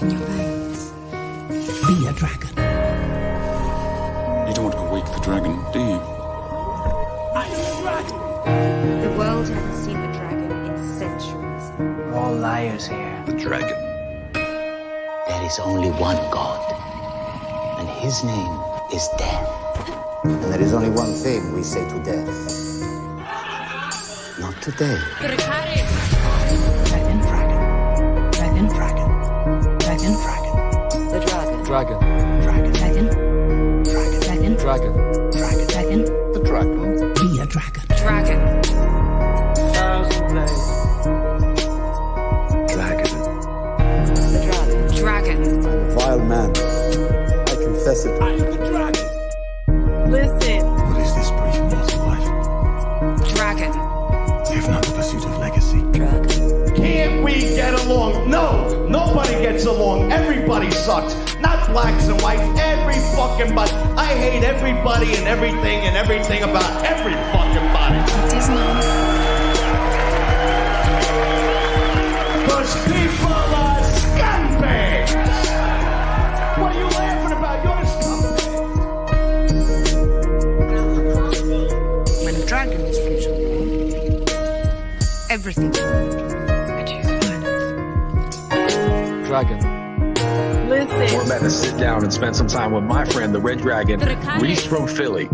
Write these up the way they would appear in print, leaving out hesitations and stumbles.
in your veins. Be a dragon. You don't want to wake the dragon, do you? I am a dragon! The world hasn't seen a dragon in centuries. We're all liars here. The dragon. There is only one God, and his name is death. And there is only one thing we say to death. Not today. Dragon, dragon, dragon, dragon, dragon, dragon. The dragon. Dragon. Dragon, dragon, dragon, dragon, Dragon. dragon, dragon. The dragon. Be a dragon. Dragon. Dragon. The dragon. Dragon. I'm a vile man. I confess it. I am the dragon. Listen. What is this brief mortal life, Dragon. if not the pursuit of legacy? Dragon. Can't we get along? No, nobody gets along. Everybody sucks. Not blacks and whites, every fucking body. I hate everybody and everything about every fucking body. Those people are scumbags. What are you laughing about? You're a scumbag. When dragons reach the world, everything Dragon. Listen. We're about to sit down and spend some time with my friend, the Red Dragon, Reese from Philly,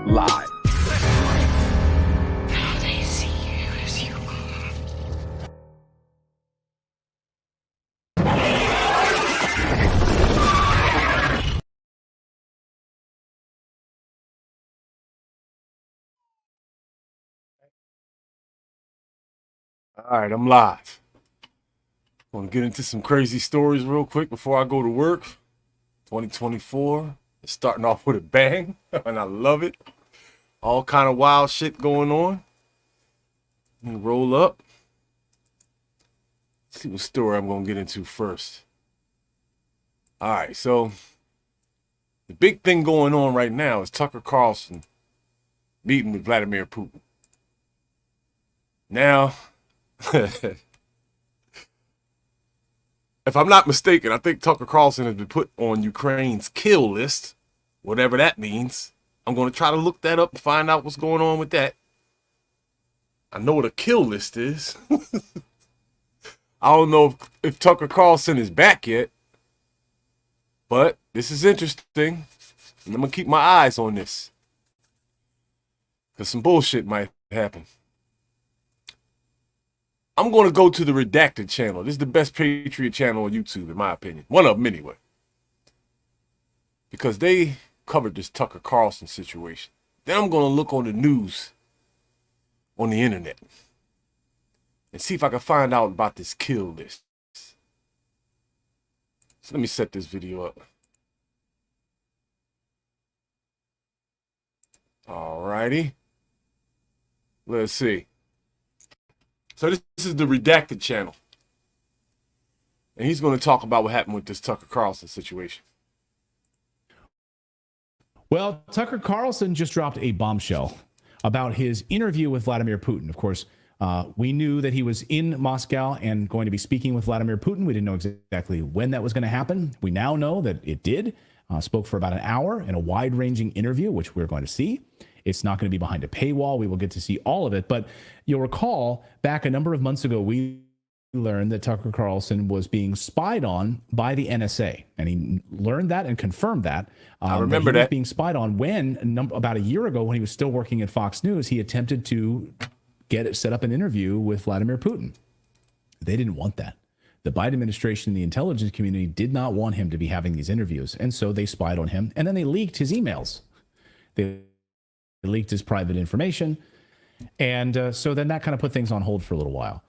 live. Now they see you as you are. All right, I'm live. Want to get into some crazy stories real quick before I go to work. 2024 is starting off with a bang, and I love it. All kind of wild shit going on. Let me roll up. Let's see what story I'm going to get into first. All right, so the big thing going on right now is Tucker Carlson meeting with Vladimir Putin. Now, if I'm not mistaken, I think Tucker Carlson has been put on Ukraine's kill list, whatever that means. I'm going to try to look that up and find out what's going on with that. I know what a kill list is. I don't know if Tucker Carlson is back yet, but this is interesting. And I'm going to keep my eyes on this, because some bullshit might happen. I'm going to go to the Redacted channel. This is the best Patriot channel on YouTube, in my opinion. One of them, anyway. Because they covered this Tucker Carlson situation. Then I'm going to look on the news on the internet and see if I can find out about this kill list. So let me set this video up. All righty. Let's see. So this is the Redacted channel. And he's going to talk about what happened with this Tucker Carlson situation. Well, Tucker Carlson just dropped a bombshell about his interview with Vladimir Putin. Of course, we knew that he was in Moscow and going to be speaking with Vladimir Putin. We didn't know exactly when that was going to happen. We now know that it did. Spoke for about an hour in a wide-ranging interview, which we're going to see. It's not going to be behind a paywall. We will get to see all of it. But you'll recall back a number of months ago, we learned that Tucker Carlson was being spied on by the NSA. And he learned that and confirmed that. I remember that. He was that. being spied on when, about a year ago, when he was still working at Fox News, he attempted to set up an interview with Vladimir Putin. They didn't want that. The Biden administration, the intelligence community did not want him to be having these interviews. And so they spied on him. And then they leaked his emails. They leaked his private information. And so then that kind of put things on hold for a little while.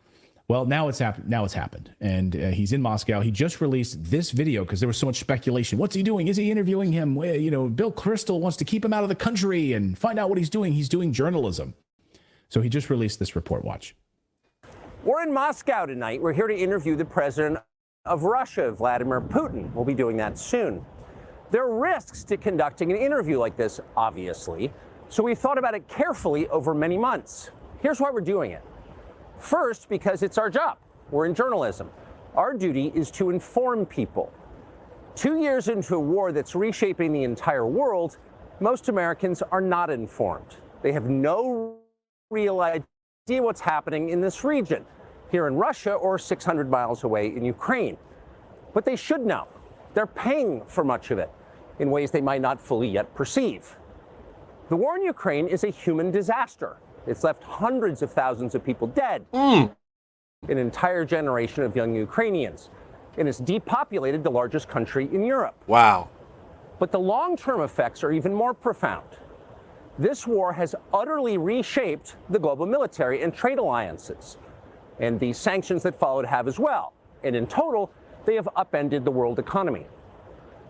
Well, now it's happened. And he's in Moscow. He just released this video because there was so much speculation. What's he doing? Is he interviewing him? You know, Bill Kristol wants to keep him out of the country and find out what he's doing. He's doing journalism. So he just released this report. Watch. We're in Moscow tonight. We're here to interview the president of Russia, Vladimir Putin. We'll be doing that soon. There are risks to conducting an interview like this, obviously. So we thought about it carefully over many months. Here's why we're doing it. First, because it's our job. We're in journalism. Our duty is to inform people. 2 years into a war that's reshaping the entire world, most Americans are not informed. They have no real idea what's happening in this region, here in Russia or 600 miles away in Ukraine. But they should know. They're paying for much of it in ways they might not fully yet perceive. The war in Ukraine is a human disaster. It's left hundreds of thousands of people dead, an entire generation of young Ukrainians, and it's depopulated the largest country in Europe. Wow. But the long-term effects are even more profound. This war has utterly reshaped the global military and trade alliances, and the sanctions that followed have as well. And in total, they have upended the world economy.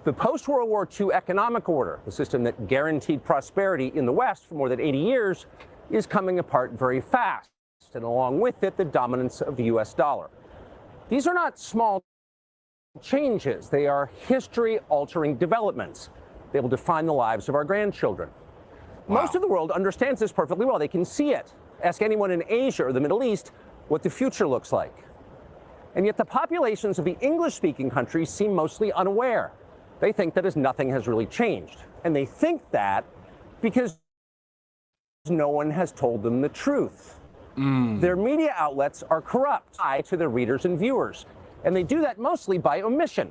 The post-World War II economic order, the system that guaranteed prosperity in the West for more than 80 years, is coming apart very fast, and along with it, the dominance of the U.S. dollar. These are not small changes. They are history-altering developments. They will define the lives of our grandchildren. Wow. Most of the world understands this perfectly well. They can see it. Ask anyone in Asia or the Middle East what the future looks like. And yet the populations of the English-speaking countries seem mostly unaware. They think that nothing has really changed. And they think that because no one has told them the truth. Their media outlets are corrupt, tied to their readers and viewers. And they do that mostly by omission.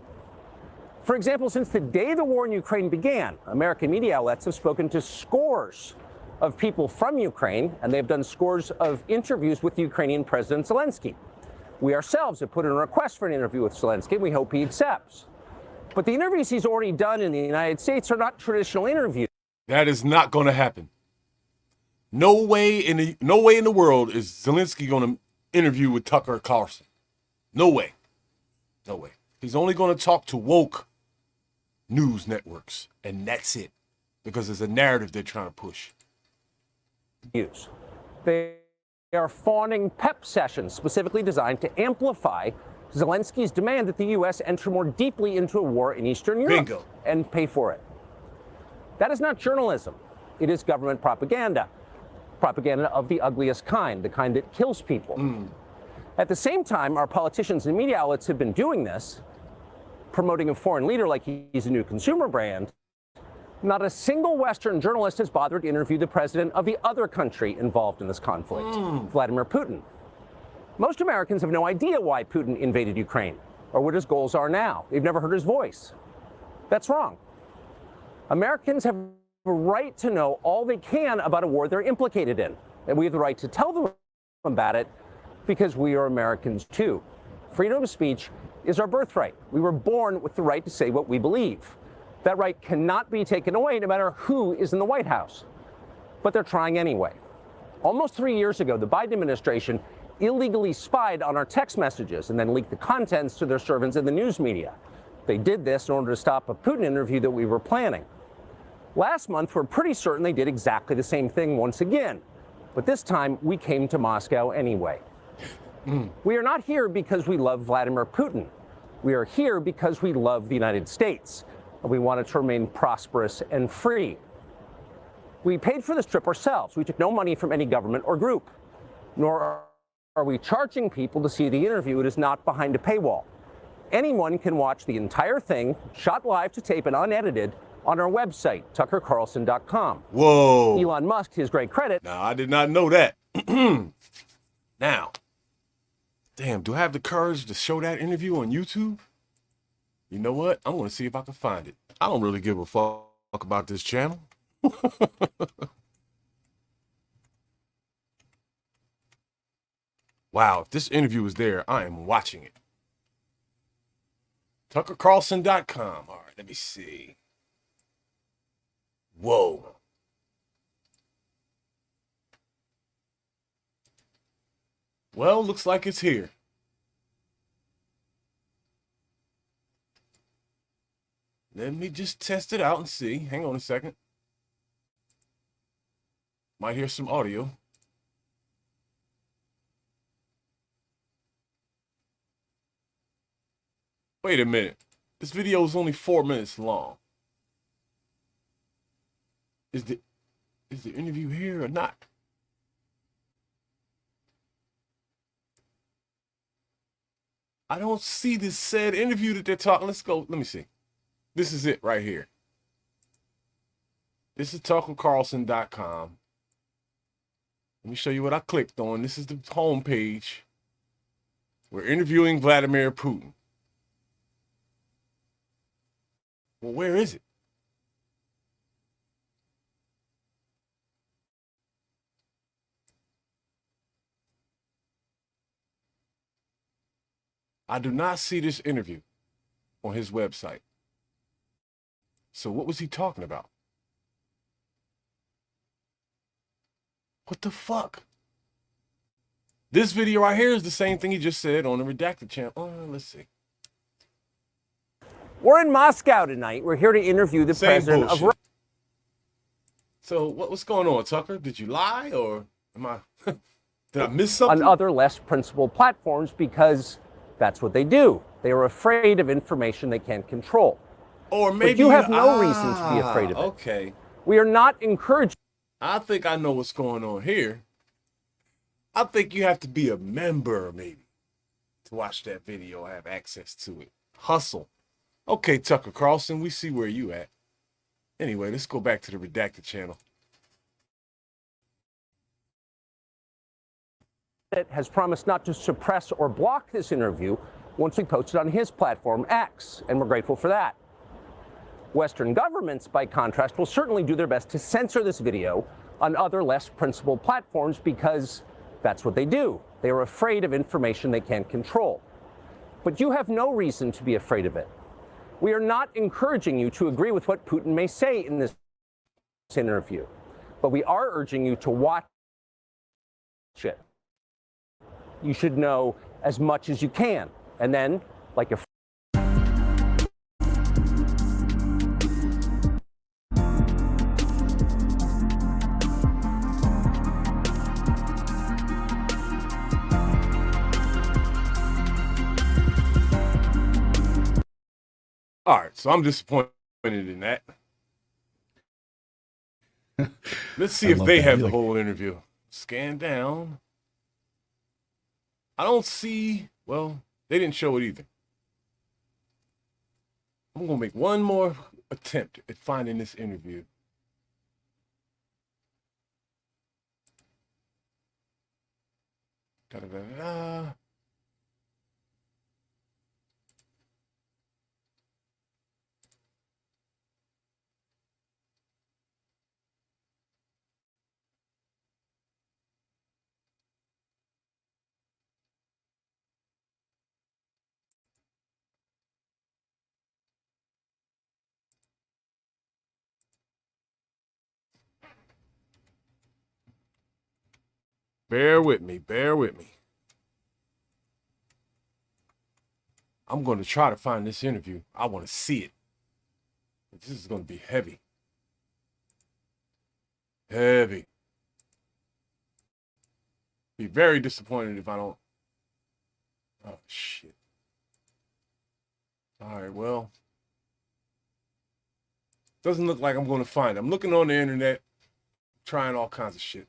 For example, since the day the war in Ukraine began, American media outlets have spoken to scores of people from Ukraine, and they've done scores of interviews with Ukrainian President Zelensky. We ourselves have put in a request for an interview with Zelensky, and we hope he accepts. But the interviews he's already done in the United States are not traditional interviews. That is not going to happen. No way in the world is Zelensky going to interview with Tucker Carlson. No way. No way. He's only going to talk to woke news networks, and that's it, because there's a narrative they're trying to push. They are fawning pep sessions specifically designed to amplify Zelensky's demand that the U.S. enter more deeply into a war in Eastern Europe. Bingo. And pay for it. That is not journalism. It is government propaganda. Propaganda of the ugliest kind, the kind that kills people. At the same time, our politicians and media outlets have been doing this, promoting a foreign leader like he's a new consumer brand. Not a single Western journalist has bothered to interview the president of the other country involved in this conflict, Vladimir Putin. Most Americans have no idea why Putin invaded Ukraine or what his goals are now. They've never heard his voice. That's wrong. Americans have a right to know all they can about a war they're implicated in, and we have the right to tell them about it because we are Americans too. Freedom of speech is our birthright. We were born with the right to say what we believe. That right cannot be taken away no matter who is in the White House. But they're trying anyway. Almost 3 years ago, the Biden administration illegally spied on our text messages and then leaked the contents to their servants in the news media. They did this in order to stop a Putin interview that we were planning. Last month, we're pretty certain they did exactly the same thing once again. But this time, we came to Moscow anyway. We are not here because we love Vladimir Putin. We are here because we love the United States. And we want it to remain prosperous and free. We paid for this trip ourselves. We took no money from any government or group. Nor are we charging people to see the interview. It is not behind a paywall. Anyone can watch the entire thing, shot live to tape and unedited, on our website, tuckercarlson.com. Whoa. Elon Musk, to his great credit. Now, I did not know that. Now, damn, do I have the courage to show that interview on YouTube? You know what? I'm going to see if I can find it. I don't really give a fuck about this channel. Wow, if this interview is there, I am watching it. TuckerCarlson.com. All right, let me see. Whoa. Well, looks like it's here. Let me just test it out and see. Hang on a second. Might hear some audio. Wait a minute. This video is only 4 minutes long. Is the interview here or not? I don't see this said interview that they're talking. Let's go. Let me see. This is it right here. This is TuckerCarlson.com. Let me show you what I clicked on. This is the home page. We're interviewing Vladimir Putin. Well, where is it? I do not see this interview on his website. So what was he talking about? What the fuck? This video right here is the same thing he just said on the redacted channel. Let's see. We're in Moscow tonight. We're here to interview the president of Russia. So what's going on, Tucker? Did you lie or am I did I miss something? On other less principled platforms because that's what they do. They are afraid of information they can't control. Or maybe but you have no reason to be afraid of it. Okay. We are not encouraging. I think I know what's going on here. I think you have to be a member, maybe, to watch that video, have access to it. Hustle. Okay, Tucker Carlson, we see where you at. Anyway, let's go back to the redacted channel. Has promised not to suppress or block this interview once we post it on his platform, X, and we're grateful for that. Western governments, by contrast, will certainly do their best to censor this video on other less principled platforms because that's what they do. They are afraid of information they can't control. But you have no reason to be afraid of it. We are not encouraging you to agree with what Putin may say in this interview, but we are urging you to watch it. You should know as much as you can, and then, like a All right, so I'm disappointed in that. Let's see if they have the whole interview. Scan down. I don't see, well, they didn't show it either. I'm going to make one more attempt at finding this interview. Da-da-da-da-da. Bear with me, bear with me. I'm going to try to find this interview. I want to see it. This is going to be heavy. Heavy. Be very disappointed if I don't. Oh, shit. All right, well. Doesn't look like I'm going to find it. I'm looking on the internet, trying all kinds of shit.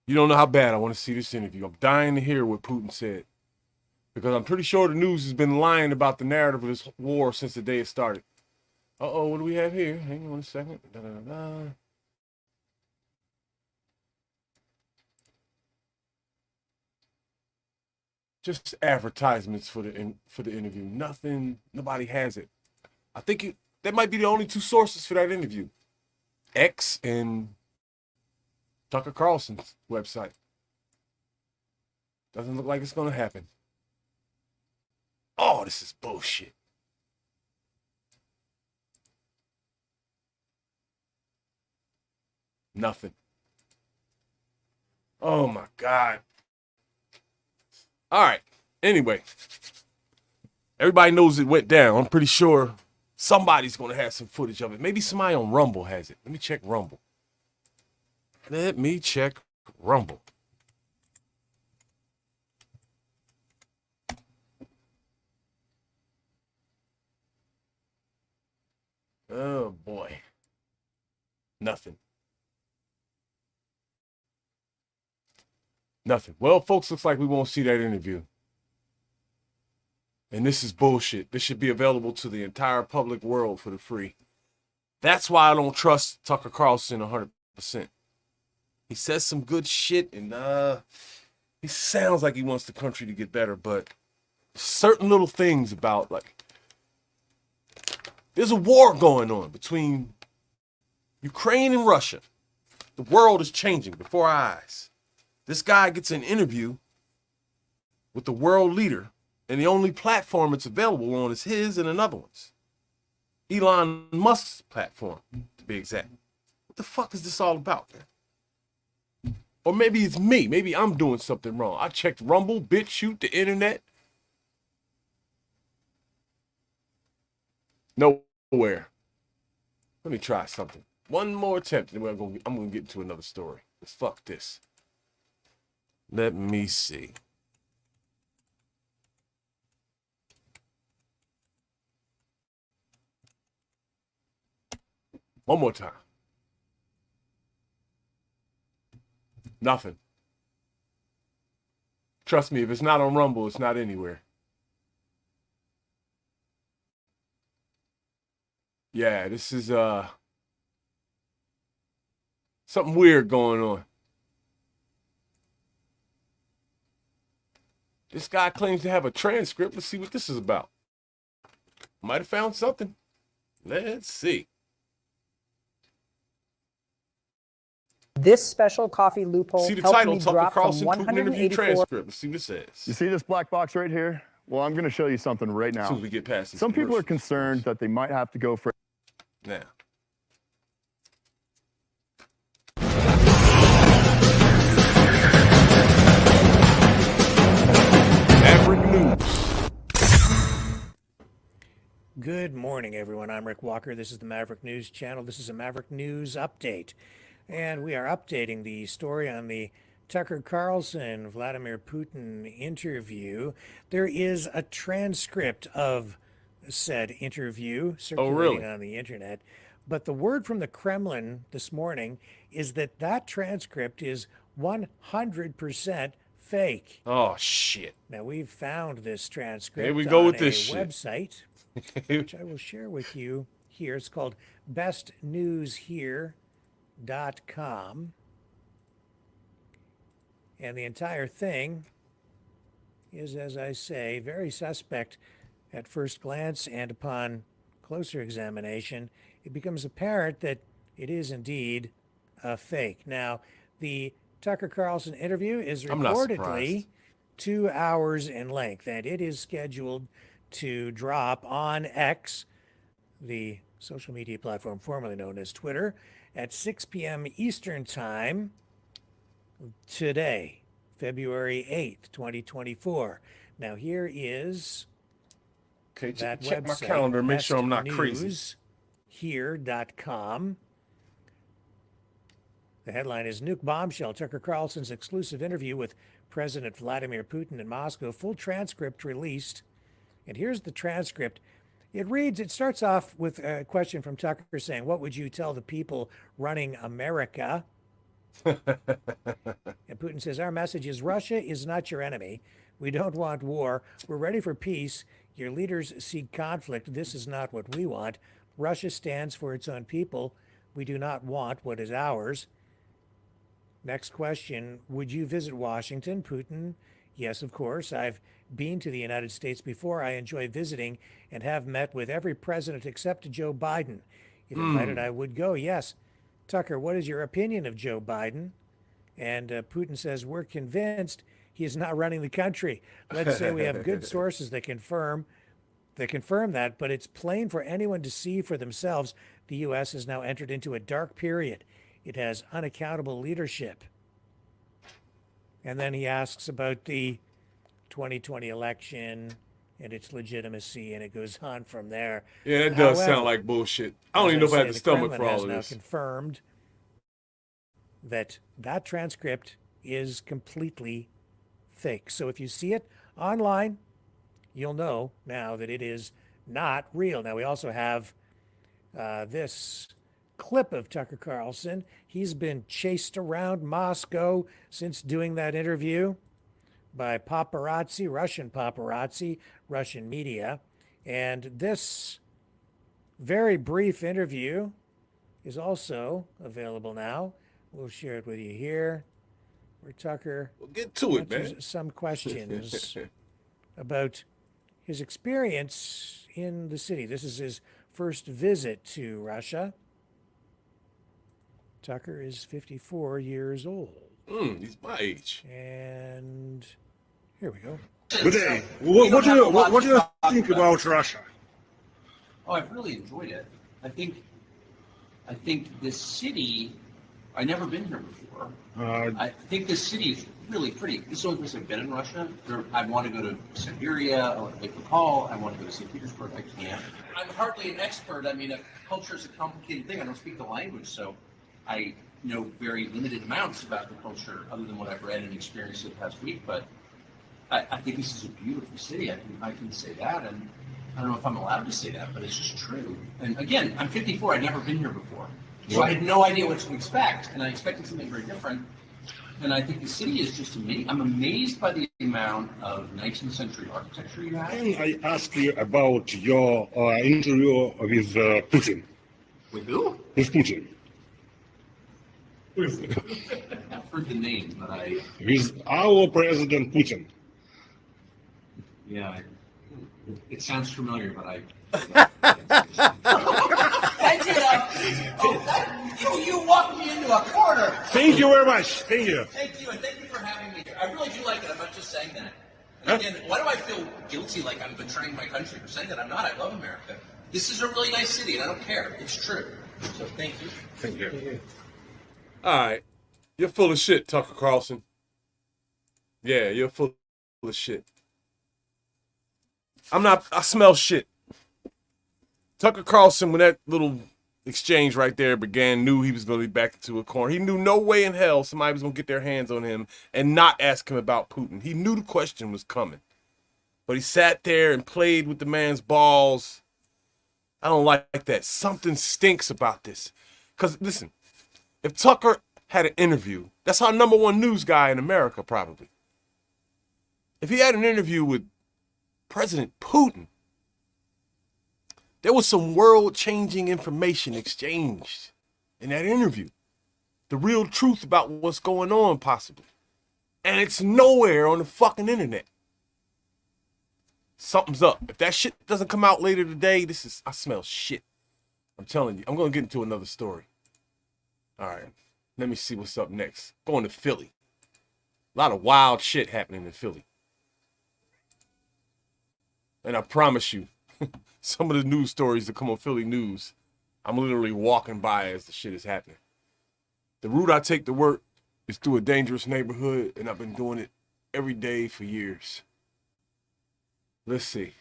You don't know how bad I want to see this interview. I'm dying to hear what Putin said. Because I'm pretty sure the news has been lying about the narrative of this war since the day it started. Uh-oh, what do we have here? Hang on a second. Da-da-da-da. Just advertisements for the interview. Nothing, nobody has it. I think that might be the only two sources for that interview. X and Tucker Carlson's website. Doesn't look like it's going to happen. Oh, this is bullshit. Nothing. Oh my God. All right. Anyway, everybody knows it went down. I'm pretty sure somebody's going to have some footage of it. Maybe somebody on Rumble has it. Let me check Rumble. Let me check Rumble. Oh boy. Nothing. Nothing. Well, folks, looks like we won't see that interview. And this is bullshit. This should be available to the entire public world for the free. That's why I don't trust Tucker Carlson 100%. He says some good shit, and he sounds like he wants the country to get better, but certain little things about, like, there's a war going on between Ukraine and Russia. The world is changing before our eyes. This guy gets an interview with the world leader, and the only platform it's available on is his and another one's. Elon Musk's platform, to be exact. What the fuck is this all about, man? Or maybe it's me. Maybe I'm doing something wrong. I checked Rumble, BitChute, the internet. Nowhere. Let me try something. One more attempt, and I'm gonna get into another story. Let's fuck this. Let me see. One more time. Nothing. Trust me, if it's not on Rumble, it's not anywhere. Yeah, this is something weird going on. This guy claims to have a transcript. Let's see what this is about. Might have found something. Let's see. This special coffee loophole See the helped title, me Tucker drop from Carlson, Putin interview 184. transcript. Let's see what it says. You see this black box right here? Well, I'm going to show you something right now. As soon as we get past this Some people are commercial. concerned that they might have to go for... Now. Maverick News. Good morning, everyone. I'm Rick Walker. This is the Maverick News Channel. This is a Maverick News update. And we are updating the story on the Tucker Carlson, Vladimir Putin interview. There is a transcript of said interview circulating on the internet. But the word from the Kremlin this morning is that that transcript is 100% fake. Oh, shit. Now, we've found this transcript Here we go on with this a shit. website, which I will share with you here. It's called bestnewshere.com. And the entire thing is, as I say, very suspect at first glance, and upon closer examination, it becomes apparent that it is indeed a fake. Now, the Tucker Carlson interview is reportedly 2 hours in length, and it is scheduled to drop on X, the social media platform formerly known as Twitter, at 6 p.m. Eastern Time today, February 8th, 2024. Now, here is Okay, that check website, my calendar, make sure I'm not crazy. bestnewshere.com. The headline is Nuke Bombshell, Tucker Carlson's exclusive interview with President Vladimir Putin in Moscow. Full transcript released. And here's the transcript. It starts off with a question from Tucker saying, "What would you tell the people running America?" And Putin says, "Our message is Russia is not your enemy. We don't want war. We're ready for peace. Your leaders seek conflict. This is not what we want. Russia stands for its own people. We do not want what is ours." Next question, would you visit Washington? Putin, yes, of course. I've been to the United States before. I enjoy visiting and have met with every president except Joe Biden. If invited, I would go, yes. Tucker, what is your opinion of Joe Biden? And Putin says, we're convinced he is not running the country. Let's say we have good sources that confirm that, but it's plain for anyone to see for themselves. The U.S. has now entered into a dark period. It has unaccountable leadership. And then he asks about the 2020 election and its legitimacy, and it goes on from there. Yeah, it does sound like bullshit. I don't even know if I have the stomach for all of this. Now confirmed that that transcript is completely fake. So if you see it online, you'll know now that it is not real. Now we also have this clip of Tucker Carlson. He's been chased around Moscow since doing that interview by paparazzi, Russian media. And this very brief interview is also available now. We'll share it with you here, where Tucker get to it, man. Some questions about his experience in the city. This is his first visit to Russia. Tucker is 54 years old. He's my age. And here we go. Good day. What do you think about Russia? Oh, I've really enjoyed it. I think this city, I've never been here before. I think this city is really pretty. This is the only place I've been in Russia. I want to go to Siberia, I want to make the call, I want to go to St. Petersburg, I can't. I'm hardly an expert. I mean, culture is a complicated thing. I don't speak the language, so I know very limited amounts about the culture other than what I've read and experienced the past week, but I think this is a beautiful city. I can say that, and I don't know if I'm allowed to say that, but it's just true. And again, I'm 54. I've never been here before, so I had no idea what to expect, and I expected something very different. And I think the city is just amazing. I'm amazed by the amount of 19th century architecture you have. Can I ask you about your interview with Putin? With who? With Putin. I've heard the name, but With our president Putin. Yeah, it sounds familiar, but I you walked me into a corner. Thank you very much. Thank you. Thank you, and thank you for having me here. I really do like it. I'm not just saying that. And again, why do I feel guilty like I'm betraying my country for saying that? I'm not. I love America. This is a really nice city, and I don't care. It's true. So thank you. Thank you. All right. You're full of shit, Tucker Carlson. Yeah, you're full of shit. I smell shit. Tucker Carlson, when that little exchange right there began, knew he was going to be backed into a corner. He knew no way in hell somebody was going to get their hands on him and not ask him about Putin. He knew the question was coming. But he sat there and played with the man's balls. I don't like that. Something stinks about this. Because, listen, if Tucker had an interview, that's our #1 news guy in America, probably. If he had an interview with President Putin, there was some world-changing information exchanged in that interview. The real truth about what's going on, possibly. And it's nowhere on the fucking internet. Something's up. If that shit doesn't come out later today, I smell shit. I'm telling you. I'm going to get into another story. All right. Let me see what's up next. Going to Philly. A lot of wild shit happening in Philly. And I promise you, some of the news stories that come on Philly News, I'm literally walking by as the shit is happening. The route I take to work is through a dangerous neighborhood, and I've been doing it every day for years. Let's see.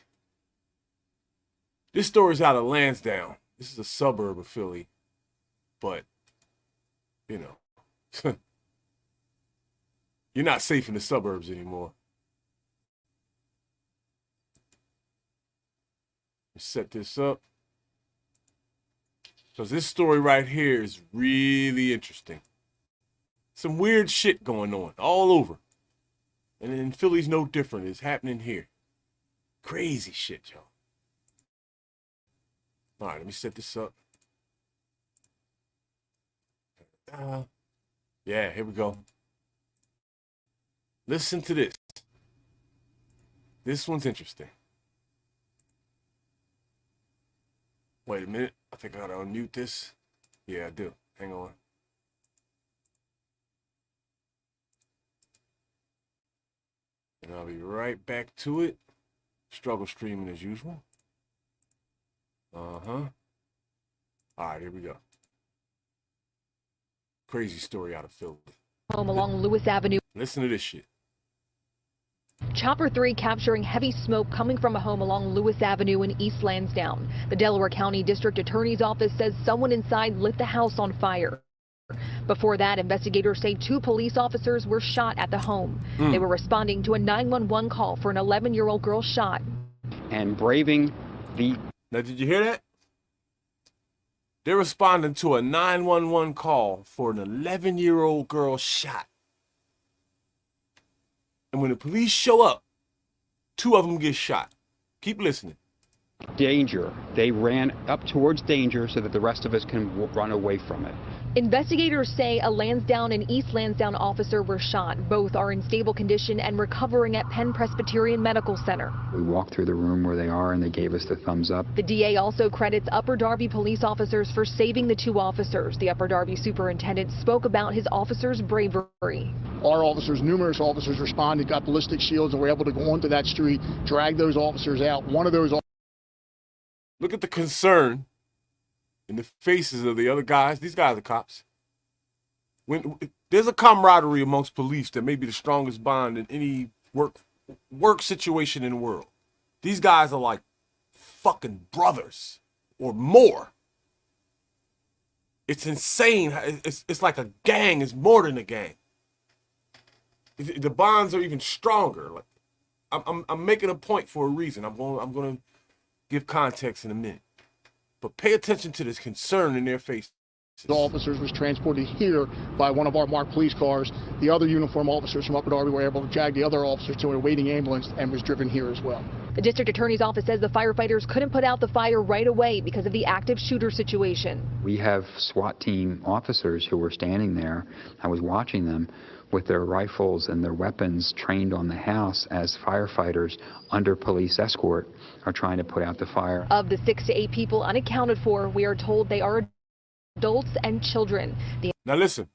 This story's out of Lansdowne. This is a suburb of Philly, but, you know, you're not safe in the suburbs anymore. Set this up, because this story right here is really interesting. Some weird shit going on all over, and in Philly's no different. It's happening here. Crazy shit, y'all. All right, let me set this up. Yeah, here we go. Listen to this. This one's interesting. Wait a minute. I think I gotta unmute this. Yeah, I do. Hang on. And I'll be right back to it. Struggle streaming as usual. All right, here we go. Crazy story out of Philly. Home along Lewis Avenue. Listen to this shit. Chopper 3 capturing heavy smoke coming from a home along Lewis Avenue in East Lansdowne. The Delaware County District Attorney's Office says someone inside lit the house on fire. Before that, investigators say 2 police officers were shot at the home. They were responding to a 911 call for an 11-year-old girl shot. And braving the... Now, did you hear that? They're responding to a 911 call for an 11-year-old girl shot. And when the police show up, 2 of them get shot. Keep listening. Danger. They ran up towards danger so that the rest of us can run away from it. Investigators say a Lansdowne and East Lansdowne officer were shot. Both are in stable condition and recovering at Penn Presbyterian Medical Center. We walked through the room where they are and they gave us the thumbs up. The DA also credits Upper Darby police officers for saving the 2 officers. The Upper Darby superintendent spoke about his officers' bravery. Our officers, numerous officers responded, got ballistic shields, and were able to go onto that street, drag those officers out. One of those. Look at the concern in the faces of the other guys. These guys are cops. When there's a camaraderie amongst police that may be the strongest bond in any work situation in the world. These guys are like fucking brothers or more. It's insane. It's like a gang. It's more than a gang. The bonds are even stronger. Like I'm making a point for a reason. I'm going to give context in a minute. But pay attention to this concern in their faces. The officers was transported here by one of our marked police cars. The other uniform officers from Upper Darby were able to drag the other officers to a waiting ambulance and was driven here as well. The district attorney's office says the firefighters couldn't put out the fire right away because of the active shooter situation. We have SWAT team officers who were standing there. I was watching them with their rifles and their weapons trained on the house as firefighters under police escort are trying to put out the fire. Of the 6 to 8 people unaccounted for, we are told they are adults and children. Now listen,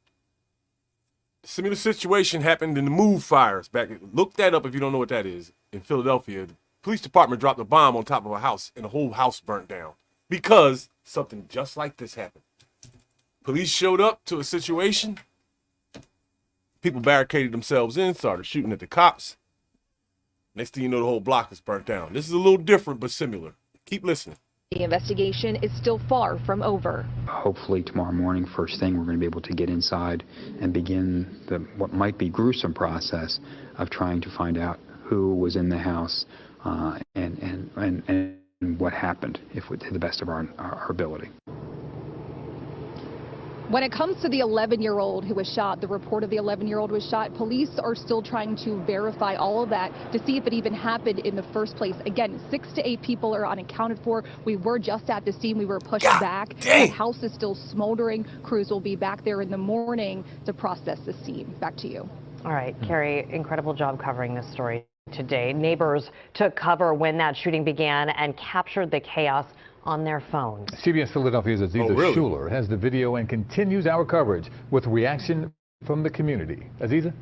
similar situation happened in the Move fires back. Look that up if you don't know what that is. In Philadelphia, the police department dropped a bomb on top of a house and the whole house burnt down because something just like this happened. Police showed up to a situation. People barricaded themselves in, started shooting at the cops. Next thing you know, the whole block is burnt down. This is a little different, but similar. Keep listening. The investigation is still far from over. Hopefully tomorrow morning, first thing, we're going to be able to get inside and begin what might be gruesome process of trying to find out who was in the house and what happened, to the best of our ability. When it comes to the 11-year-old who was shot, the report of the 11-year-old was shot, police are still trying to verify all of that to see if it even happened in the first place. Again, 6 to 8 people are unaccounted for. We were just at the scene. We were pushed back. The house is still smoldering. Crews will be back there in the morning to process the scene. Back to you. All right, Carrie, incredible job covering this story today. Neighbors took cover when that shooting began and captured the chaos on their phones. CBS Philadelphia's Aziza Schuler has the video and continues our coverage with reaction from the community. Aziza?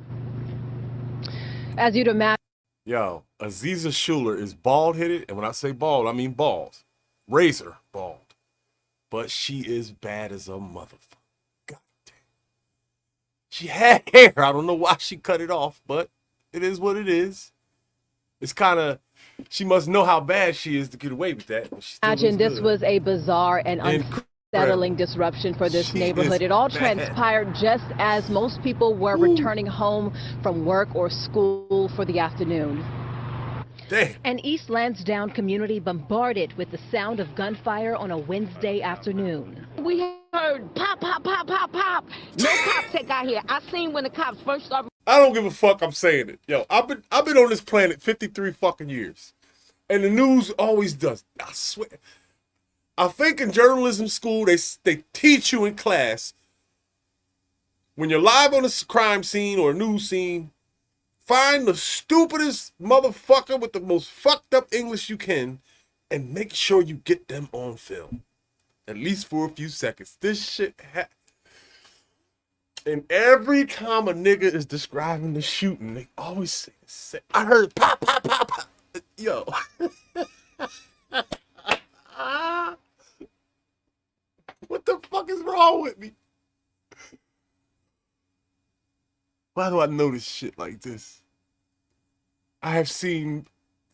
As you'd imagine. Yo, Aziza Schuler is bald-headed, and when I say bald, I mean bald. Razor bald. But she is bad as a motherfucker. God damn. She had hair. I don't know why she cut it off, but it is what it is. It's kind of, she must know how bad she is to get away with that. Imagine this was a bizarre and unsettling disruption for this neighborhood. It all transpired just as most people were returning home from work or school for the afternoon. Damn. An East Lansdowne community bombarded with the sound of gunfire on a Wednesday afternoon. We heard pop, pop, pop, pop, pop. No cops had got here. I seen when the cops first started. I don't give a fuck. I'm saying it. Yo, I've been on this planet 53 fucking years. And the news always does. I swear. I think in journalism school, they teach you in class, when you're live on a crime scene or a news scene, find the stupidest motherfucker with the most fucked up English you can and make sure you get them on film. At least for a few seconds. This shit and every time a nigga is describing the shooting, they always say, I heard pop, pop, pop, pop. Yo. What the fuck is wrong with me? Why do I know this shit like this? I have seen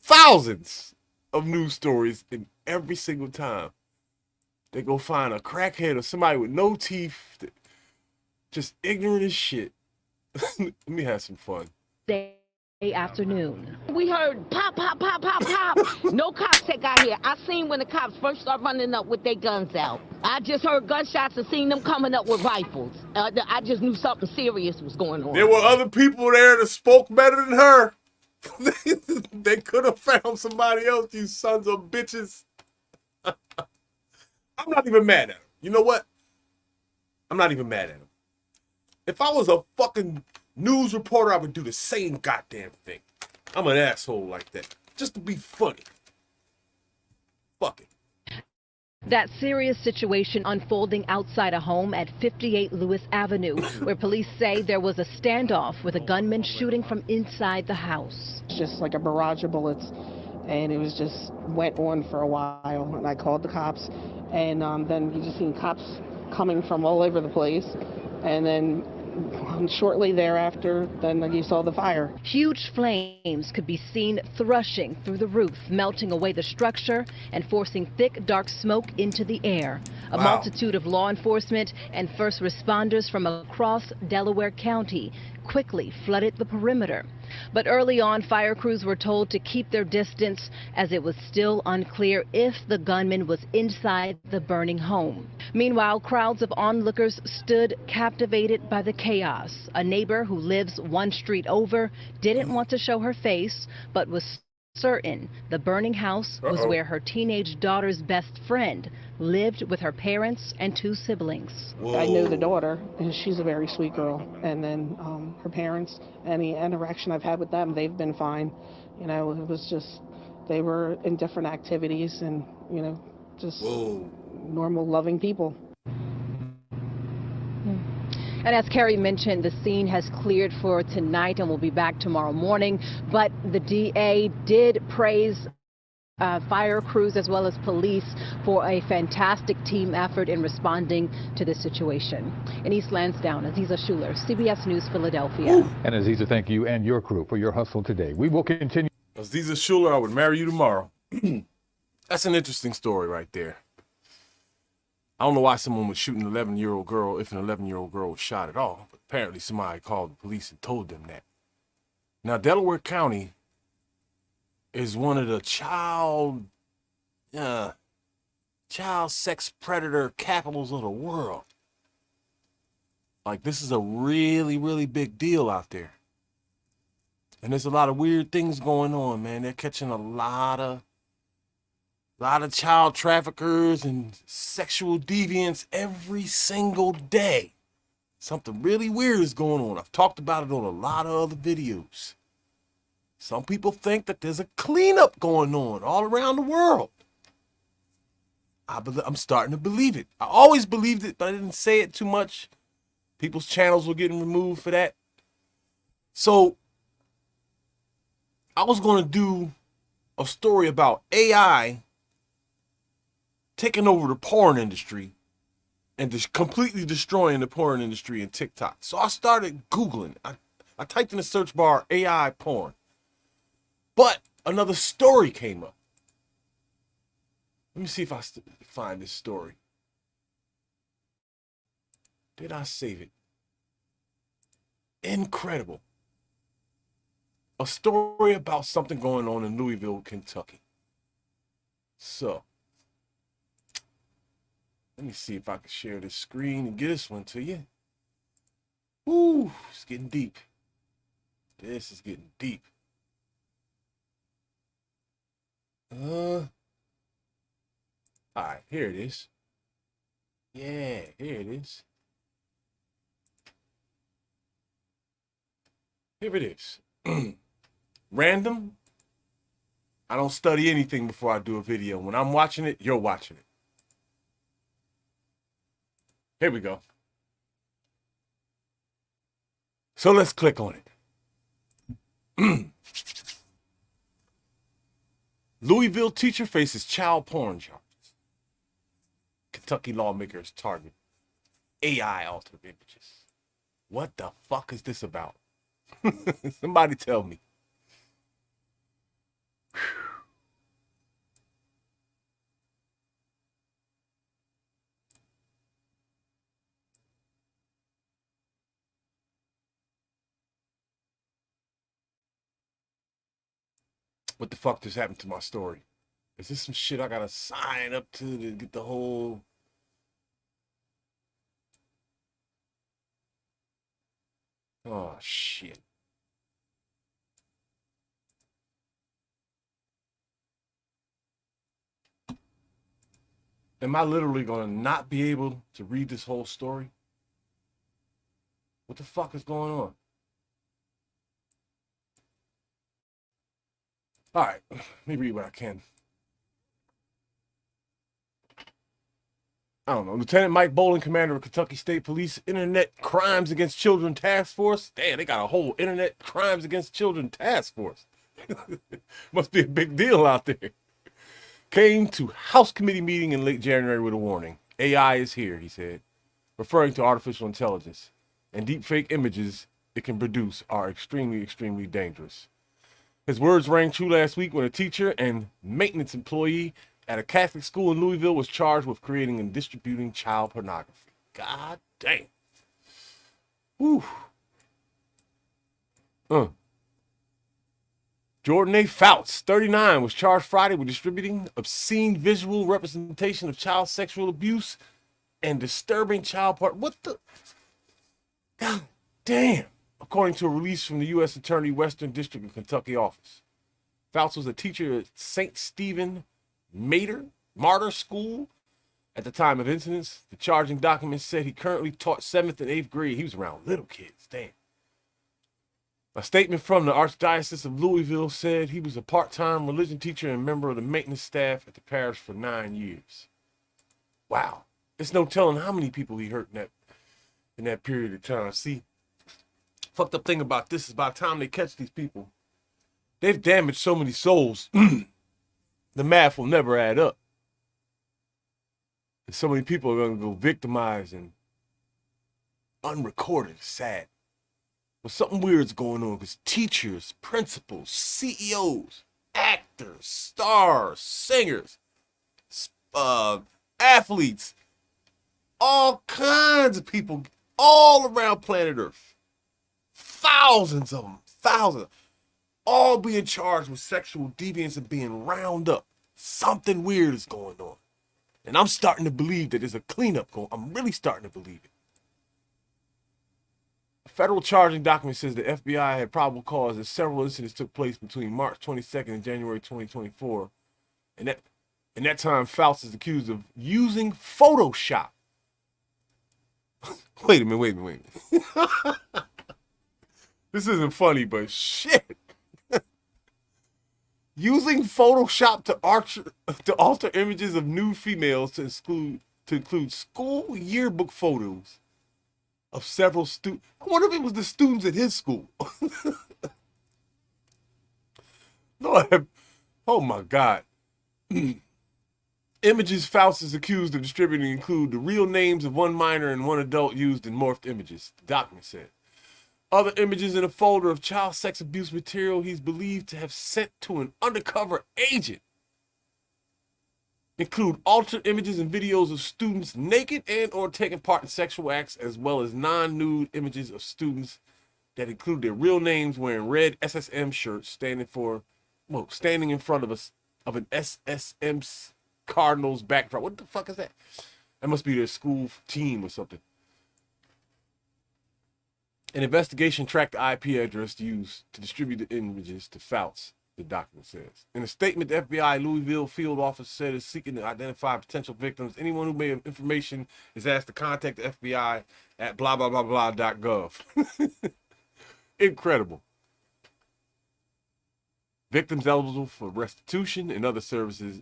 thousands of news stories, and every single time they go find a crackhead or somebody with no teeth, just ignorant as shit. Let me have some fun. afternoon. We heard pop, pop, pop, pop, pop. No cops had got here. I seen when the cops first started running up with their guns out. I just heard gunshots and seen them coming up with rifles. I just knew something serious was going on. There were other people there that spoke better than her. They could have found somebody else, you sons of bitches. I'm not even mad at him. You know what? I'm not even mad at him. If I was a fucking news reporter, I would do the same goddamn thing. I'm an asshole like that. Just to be funny. Fuck it. That serious situation unfolding outside a home at 58 Lewis Avenue, where police say there was a standoff with a gunman shooting from inside the house. It's just like a barrage of bullets, and it was just went on for a while. And I called the cops, and then you just seen cops coming from all over the place, and then shortly thereafter, then you saw the fire. Huge flames could be seen thrashing through the roof, melting away the structure and forcing thick, dark smoke into the air. A multitude of law enforcement and first responders from across Delaware County quickly flooded the perimeter. But early on, fire crews were told to keep their distance as it was still unclear if the gunman was inside the burning home. Meanwhile, crowds of onlookers stood captivated by the chaos. A neighbor who lives one street over didn't want to show her face, but was certain the burning house was where her teenage daughter's best friend lived with her parents and two siblings. Whoa. I know the daughter, and she's a very sweet girl. And then her parents, any interaction I've had with them, they've been fine. You know, it was just, they were in different activities and, you know, just normal, loving people. And as Carrie mentioned, the scene has cleared for tonight and will be back tomorrow morning. But the DA did praise fire crews as well as police for a fantastic team effort in responding to this situation. In East Lansdowne, Aziza Schuler, CBS News, Philadelphia. Ooh. And Aziza, thank you and your crew for your hustle today. We will continue. Aziza Schuler, I would marry you tomorrow. That's an interesting story right there. I don't know why someone would shoot an 11-year-old girl if an 11-year-old girl was shot at all, but apparently somebody called the police and told them that. Now, Delaware County is one of the child sex predator capitals of the world. Like, this is a really, really big deal out there. And there's a lot of weird things going on, man. They're catching a lot of child traffickers and sexual deviants every single day. Something really weird is going on. I've talked about it on a lot of other videos. Some people think that there's a cleanup going on all around the world. I'm starting to believe it. I always believed it, but I didn't say it too much. People's channels were getting removed for that. So I was going to do a story about AI taking over the porn industry and just completely destroying the porn industry in TikTok. So I started Googling. I typed in the search bar AI porn. But another story came up. Let me see if I find this story. Did I save it? Incredible. A story about something going on in Louisville, Kentucky. So, let me see if I can share this screen and get this one to you. Ooh, it's getting deep. This is getting deep. All right, here it is. Yeah, here it is. Here it is. Random. I don't study anything before I do a video. When I'm watching it, you're watching it. Here we go. So let's click on it. Louisville teacher faces child porn charges. Kentucky lawmakers target AI altered images. What the fuck is this about? Somebody tell me. What the fuck just happened to my story? Is this some shit I gotta sign up to get the whole... Oh, shit. Am I literally gonna not be able to read this whole story? What the fuck is going on? All right, let me read what I can. I don't know. Lieutenant Mike Bolin, commander of Kentucky State Police Internet Crimes Against Children Task Force. Damn, they got a whole Internet Crimes Against Children Task Force. Must be a big deal out there. Came to House Committee meeting in late January with a warning. AI is here, he said, referring to artificial intelligence. And deepfake images it can produce are extremely, extremely dangerous. His words rang true last week when a teacher and maintenance employee at a Catholic school in Louisville was charged with creating and distributing child pornography. God damn. Whew. Jordan A. Fouts, 39, was charged Friday with distributing obscene visual representation of child sexual abuse and disturbing child part. What the? God damn. According to a release from the U.S. Attorney Western District of Kentucky office. Fouts was a teacher at St. Stephen Martyr School at the time of incidents. The charging document said he currently taught 7th and 8th grade. He was around little kids. Damn. A statement from the Archdiocese of Louisville said he was a part-time religion teacher and member of the maintenance staff at the parish for 9 years. Wow. There's no telling how many people he hurt in that period of time. See, fucked up thing about this is by the time they catch these people, they've damaged so many souls. The math will never add up. And so many people are going to go victimized and unrecorded. It's sad. But something weird's going on because teachers, principals, CEOs, actors, stars, singers, athletes, all kinds of people all around planet Earth, thousands of them, all being charged with sexual deviance and being round up. Something weird is going on. And I'm starting to believe that there's a cleanup going on. I'm really starting to believe it. A federal charging document says the FBI had probable cause that several incidents took place between March 22nd and January 2024. And that time, Fouts is accused of using Photoshop. Wait a minute. This isn't funny, but shit. Using Photoshop to alter images of nude females to include school yearbook photos of several students. I wonder if it was the students at his school. Lord, oh my God. Images Fouts is accused of distributing include the real names of one minor and one adult used in morphed images, the document said. Other images in a folder of child sex abuse material he's believed to have sent to an undercover agent include altered images and videos of students naked and or taking part in sexual acts, as well as non-nude images of students that include their real names wearing red SSM shirts standing in front of an SSM Cardinals backdrop. What the fuck is that? That must be their school team or something. An investigation tracked the IP address used to distribute the images to Fouts, the document says. In a statement, the FBI Louisville field office said is seeking to identify potential victims. Anyone who may have information is asked to contact the FBI at blah, blah, blah, blah.gov. Incredible. Victims eligible for restitution and other services.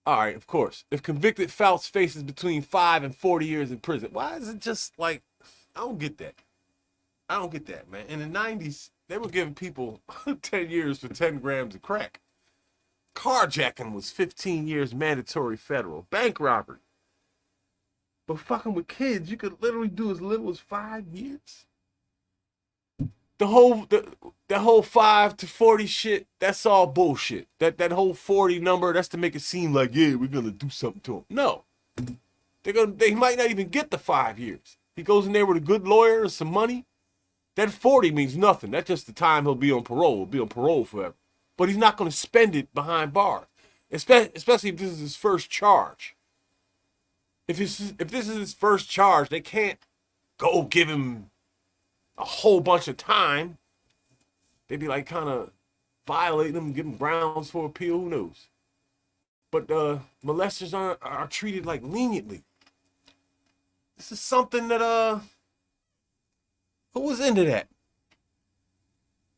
All right, of course. If convicted, Fouts faces between 5 and 40 years in prison. Why is it just like, I don't get that. I don't get that, man. In the 90s, they were giving people 10 years for 10 grams of crack. Carjacking was 15 years mandatory federal. Bank robbery. But fucking with kids, you could literally do as little as 5 years. The whole 5 to 40 shit, that's all bullshit. That whole 40 number, that's to make it seem like, yeah, we're gonna do something to him. No. They might not even get the 5 years. He goes in there with a good lawyer and some money. That 40 means nothing. That's just the time he'll be on parole. He'll be on parole forever. but he's not going to spend it behind bars, especially if this is his first charge. If this is his first charge, they can't go give him a whole bunch of time. They'd be like kind of violating him, give him grounds for appeal, who knows. But molesters are treated like leniently. This is something that who was into that?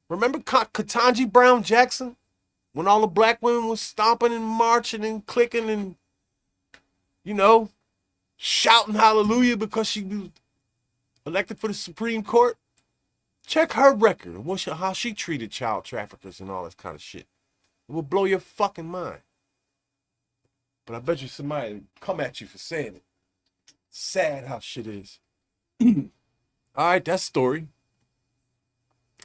Remember Ketanji Brown Jackson? When all the black women was stomping and marching and clicking and, you know, shouting hallelujah because she was elected for the Supreme Court? Check her record and how she treated child traffickers and all this kind of shit. It will blow your fucking mind. But I bet you somebody will come at you for saying it. Sad how shit is. All right, that's story.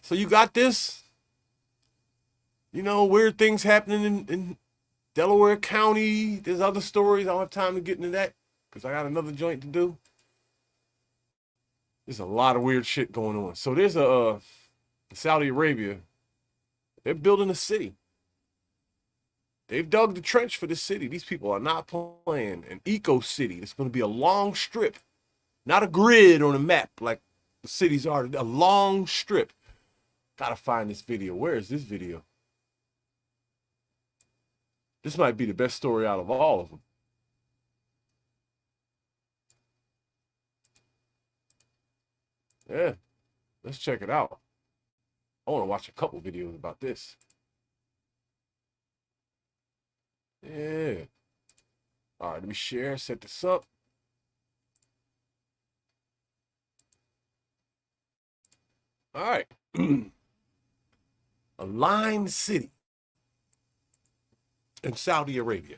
So you got this, you know, weird things happening in Delaware County. There's other stories. I don't have time to get into that because I got another joint to do. There's a lot of weird shit going on. So there's Saudi Arabia. They're building a city. They've dug the trench for this city. These people are not playing. An eco city. It's going to be a long strip, not a grid on a map like the cities are. A long strip. Gotta find this video. Where is this video? This might be the best story out of all of them. Yeah, let's check it out. I want to watch a couple videos about this. Yeah. All right, let me share, set this up. All right. A lined city in Saudi Arabia.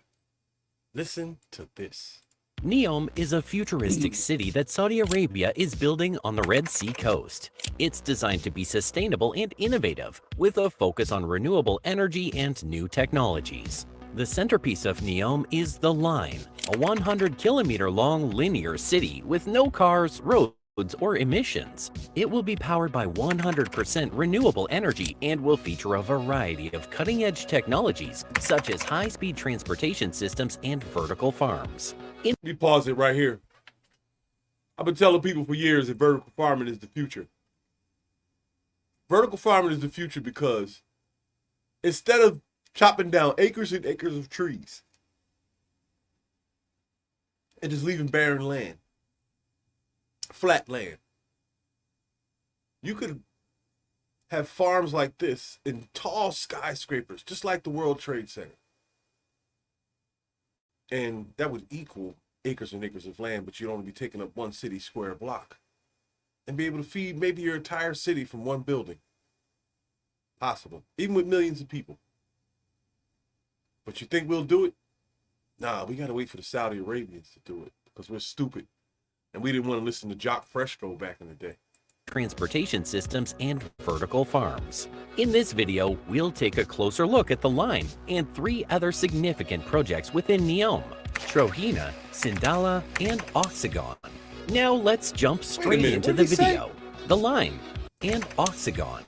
Listen to this. Neom is a futuristic city that Saudi Arabia is building on the Red Sea coast. It's designed to be sustainable and innovative, with a focus on renewable energy and new technologies. The centerpiece of Neom is The Line, a 100-kilometer-long linear city with no cars, roads, or emissions. It will be powered by 100% renewable energy and will feature a variety of cutting-edge technologies, such as high-speed transportation systems and vertical farms. Let me pause it right here. I've been telling people for years that vertical farming is the future. Vertical farming is the future because instead of chopping down acres and acres of trees and just leaving barren land, flat land, you could have farms like this in tall skyscrapers, just like the World Trade Center. And that would equal acres and acres of land, but you'd only be taking up one city square block and be able to feed maybe your entire city from one building. Possible, even with millions of people. But you think we'll do it? Nah, we got to wait for the Saudi Arabians to do it because we're stupid. And we didn't want to listen to Jock Fresco back in the day. Transportation systems and vertical farms. In this video, we'll take a closer look at The Line and 3 other significant projects within Neom: Trohina, Sindala, and Oxagon. Now let's jump straight into the video. The Line and Oxagon.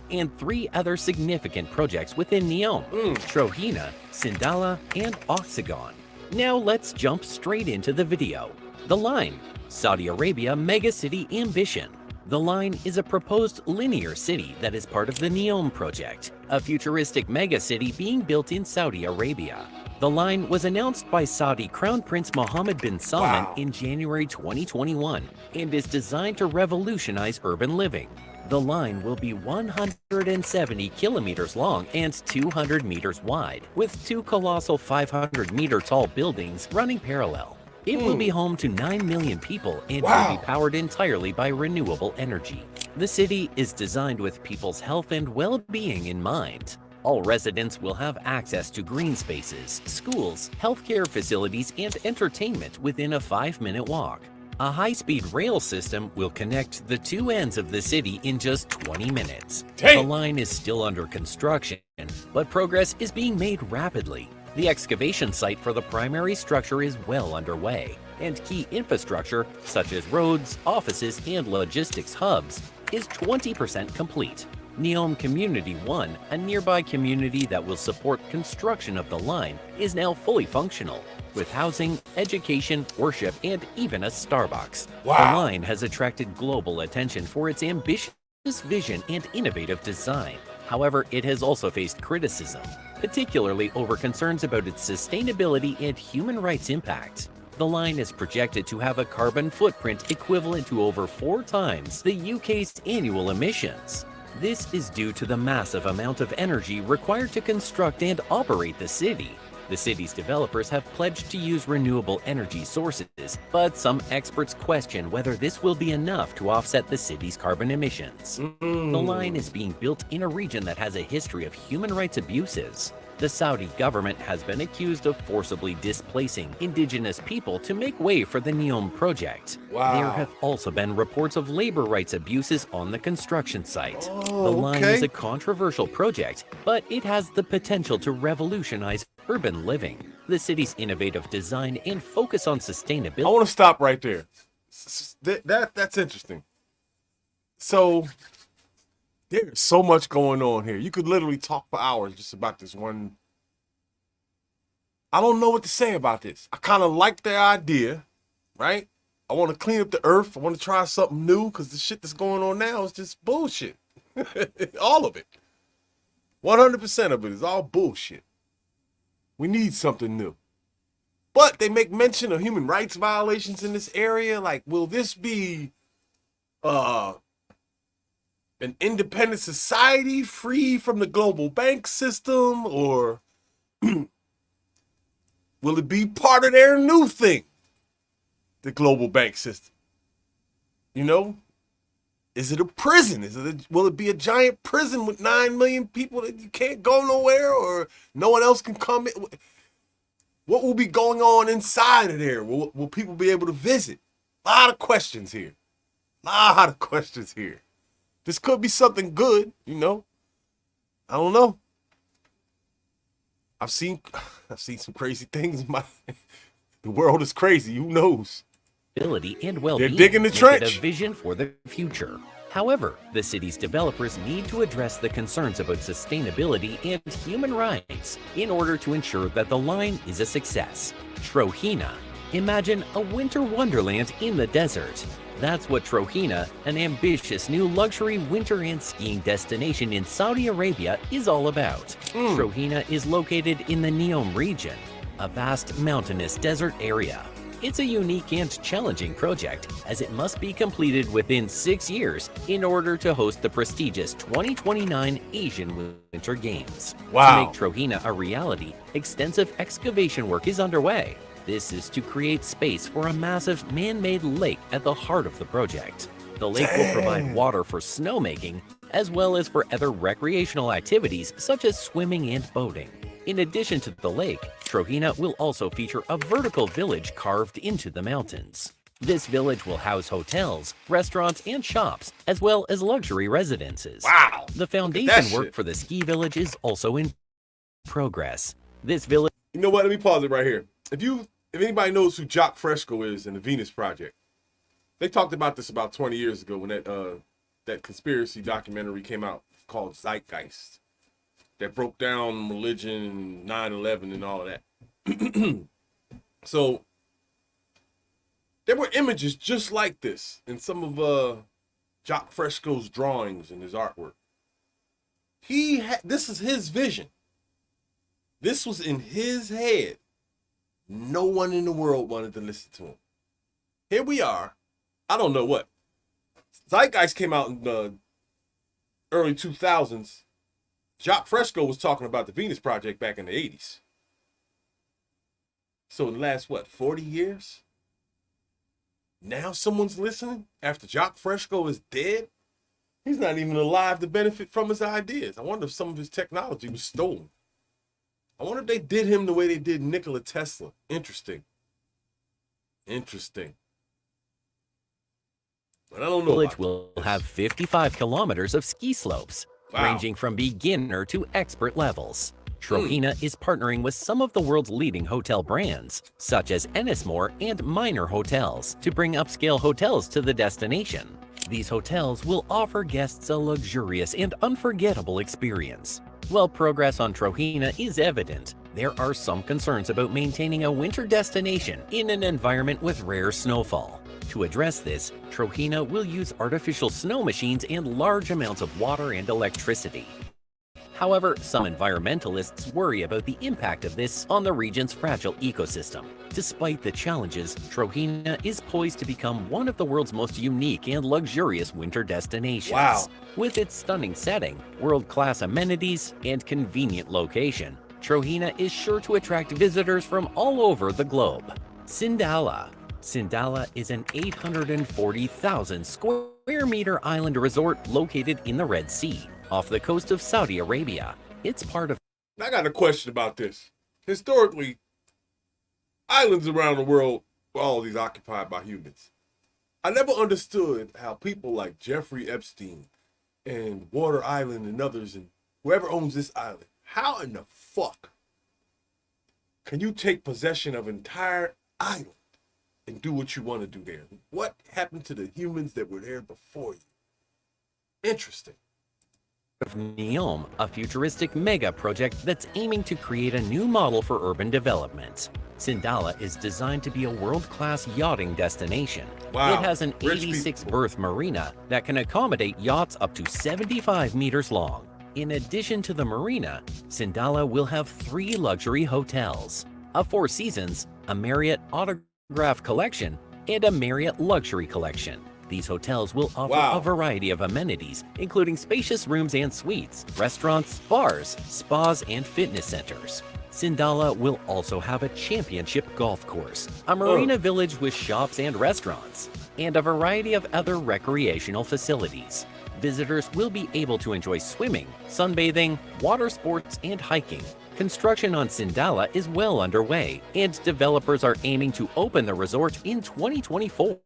And 3 other significant projects within Neom: Trohina, Sindala, and Oxagon. Now let's jump straight into the video. The Line, Saudi Arabia megacity ambition. The Line is a proposed linear city that is part of the Neom project, a futuristic megacity being built in Saudi Arabia. The Line was announced by Saudi Crown Prince Mohammed bin Salman in January 2021 and is designed to revolutionize urban living. The line will be 170 kilometers long and 200 meters wide, with 2 colossal 500-meter-tall buildings running parallel. It will be home to 9 million people and will be powered entirely by renewable energy. The city is designed with people's health and well-being in mind. All residents will have access to green spaces, schools, healthcare facilities, and entertainment within a 5-minute walk. A high-speed rail system will connect the 2 ends of the city in just 20 minutes. The line is still under construction, but progress is being made rapidly. The excavation site for the primary structure is well underway, and key infrastructure, such as roads, offices, and logistics hubs, is 20% complete. Neom Community 1, a nearby community that will support construction of the line, is now fully functional, with housing, education, worship, and even a Starbucks. Wow. The line has attracted global attention for its ambitious vision and innovative design. However, it has also faced criticism, particularly over concerns about its sustainability and human rights impact. The line is projected to have a carbon footprint equivalent to over 4 times the UK's annual emissions. This is due to the massive amount of energy required to construct and operate the city. The city's developers have pledged to use renewable energy sources, but some experts question whether this will be enough to offset the city's carbon emissions. The line is being built in a region that has a history of human rights abuses. The Saudi government has been accused of forcibly displacing indigenous people to make way for the Neom project. Wow. There have also been reports of labor rights abuses on the construction site. The line okay. is a controversial project, but it has the potential to revolutionize urban living. The city's innovative design and focus on sustainability. I want to stop right there. That's interesting. So there's so much going on here. You could literally talk for hours just about this one. I don't know what to say about this. I kind of like the idea, right? I want to clean up the earth. I want to try something new because the shit that's going on now is just bullshit. All of it. 100% of it is all bullshit. We need something new. But they make mention of human rights violations in this area. Like, will this be an independent society free from the global bank system, or will it be part of their new thing, the global bank system? You know, is it a prison? Will it be a giant prison with 9 million people that you can't go nowhere, or no one else can come in? What will be going on inside of there? Will people be able to visit? A lot of questions here. This could be something good, you know. I don't know. I've seen some crazy things. The world is crazy. Who knows? And well-being. They're digging the trench. Make it a vision for the future. However, the city's developers need to address the concerns about sustainability and human rights in order to ensure that the line is a success. Trohina. Imagine a winter wonderland in the desert. That's what Trohina, an ambitious new luxury winter and skiing destination in Saudi Arabia, is all about. Trohina is located in the Neom region, a vast mountainous desert area. It's a unique and challenging project, as it must be completed within 6 years in order to host the prestigious 2029 Asian Winter Games. Wow. To make Trohina a reality, extensive excavation work is underway. This is to create space for a massive man-made lake at the heart of the project. The lake will provide water for snowmaking, as well as for other recreational activities such as swimming and boating. In addition to the lake, Trohina will also feature a vertical village carved into the mountains. This village will house hotels, restaurants, and shops, as well as luxury residences. Wow! The foundation work for the ski village is also in progress. This village... You know what? Let me pause it right here. If anybody knows who Jacques Fresco is in the Venus Project, they talked about this about 20 years ago when that conspiracy documentary came out called Zeitgeist, that broke down religion, 9/11, and all of that. So there were images just like this in some of Jacques Fresco's drawings and his artwork. This is his vision. This was in his head. No one in the world wanted to listen to him. Here we are. I don't know what. Zeitgeist came out in the early 2000s. Jacques Fresco was talking about the Venus Project back in the 80s. So in the last, 40 years? Now someone's listening after Jacques Fresco is dead? He's not even alive to benefit from his ideas. I wonder if some of his technology was stolen. I wonder if they did him the way they did Nikola Tesla. Interesting. But I don't know. The village will have 55 kilometers of ski slopes, ranging from beginner to expert levels. Trohina is partnering with some of the world's leading hotel brands, such as Ennismore and Minor Hotels, to bring upscale hotels to the destination. these hotels will offer guests a luxurious and unforgettable experience. While progress on Trojena is evident, there are some concerns about maintaining a winter destination in an environment with rare snowfall. To address this, Trojena will use artificial snow machines and large amounts of water and electricity. However, some environmentalists worry about the impact of this on the region's fragile ecosystem. Despite the challenges, Trojena is poised to become one of the world's most unique and luxurious winter destinations. Wow. With its stunning setting, world-class amenities, and convenient location, Trojena is sure to attract visitors from all over the globe. Sindala. Sindala is an 840,000 square meter island resort located in the Red Sea, off the coast of Saudi Arabia. It's part of... I got a question about this. Historically, islands around the world were always occupied by humans. I never understood how people like Jeffrey Epstein and Water Island and others and whoever owns this island, how in the fuck can you take possession of an entire island and do what you want to do there? What happened to the humans that were there before you? Interesting. Of Neom, a futuristic mega project that's aiming to create a new model for urban development. Sindala is designed to be a world-class yachting destination. Wow. It has an 86-berth marina that can accommodate yachts up to 75 meters long. In addition to the marina, Sindala will have 3 luxury hotels, a Four Seasons, a Marriott Autograph Collection, and a Marriott Luxury Collection. These hotels will offer a variety of amenities, including spacious rooms and suites, restaurants, bars, spas, and fitness centers. Sindala will also have a championship golf course, a marina village with shops and restaurants, and a variety of other recreational facilities. Visitors will be able to enjoy swimming, sunbathing, water sports, and hiking. Construction on Sindala is well underway, and developers are aiming to open the resort in 2024.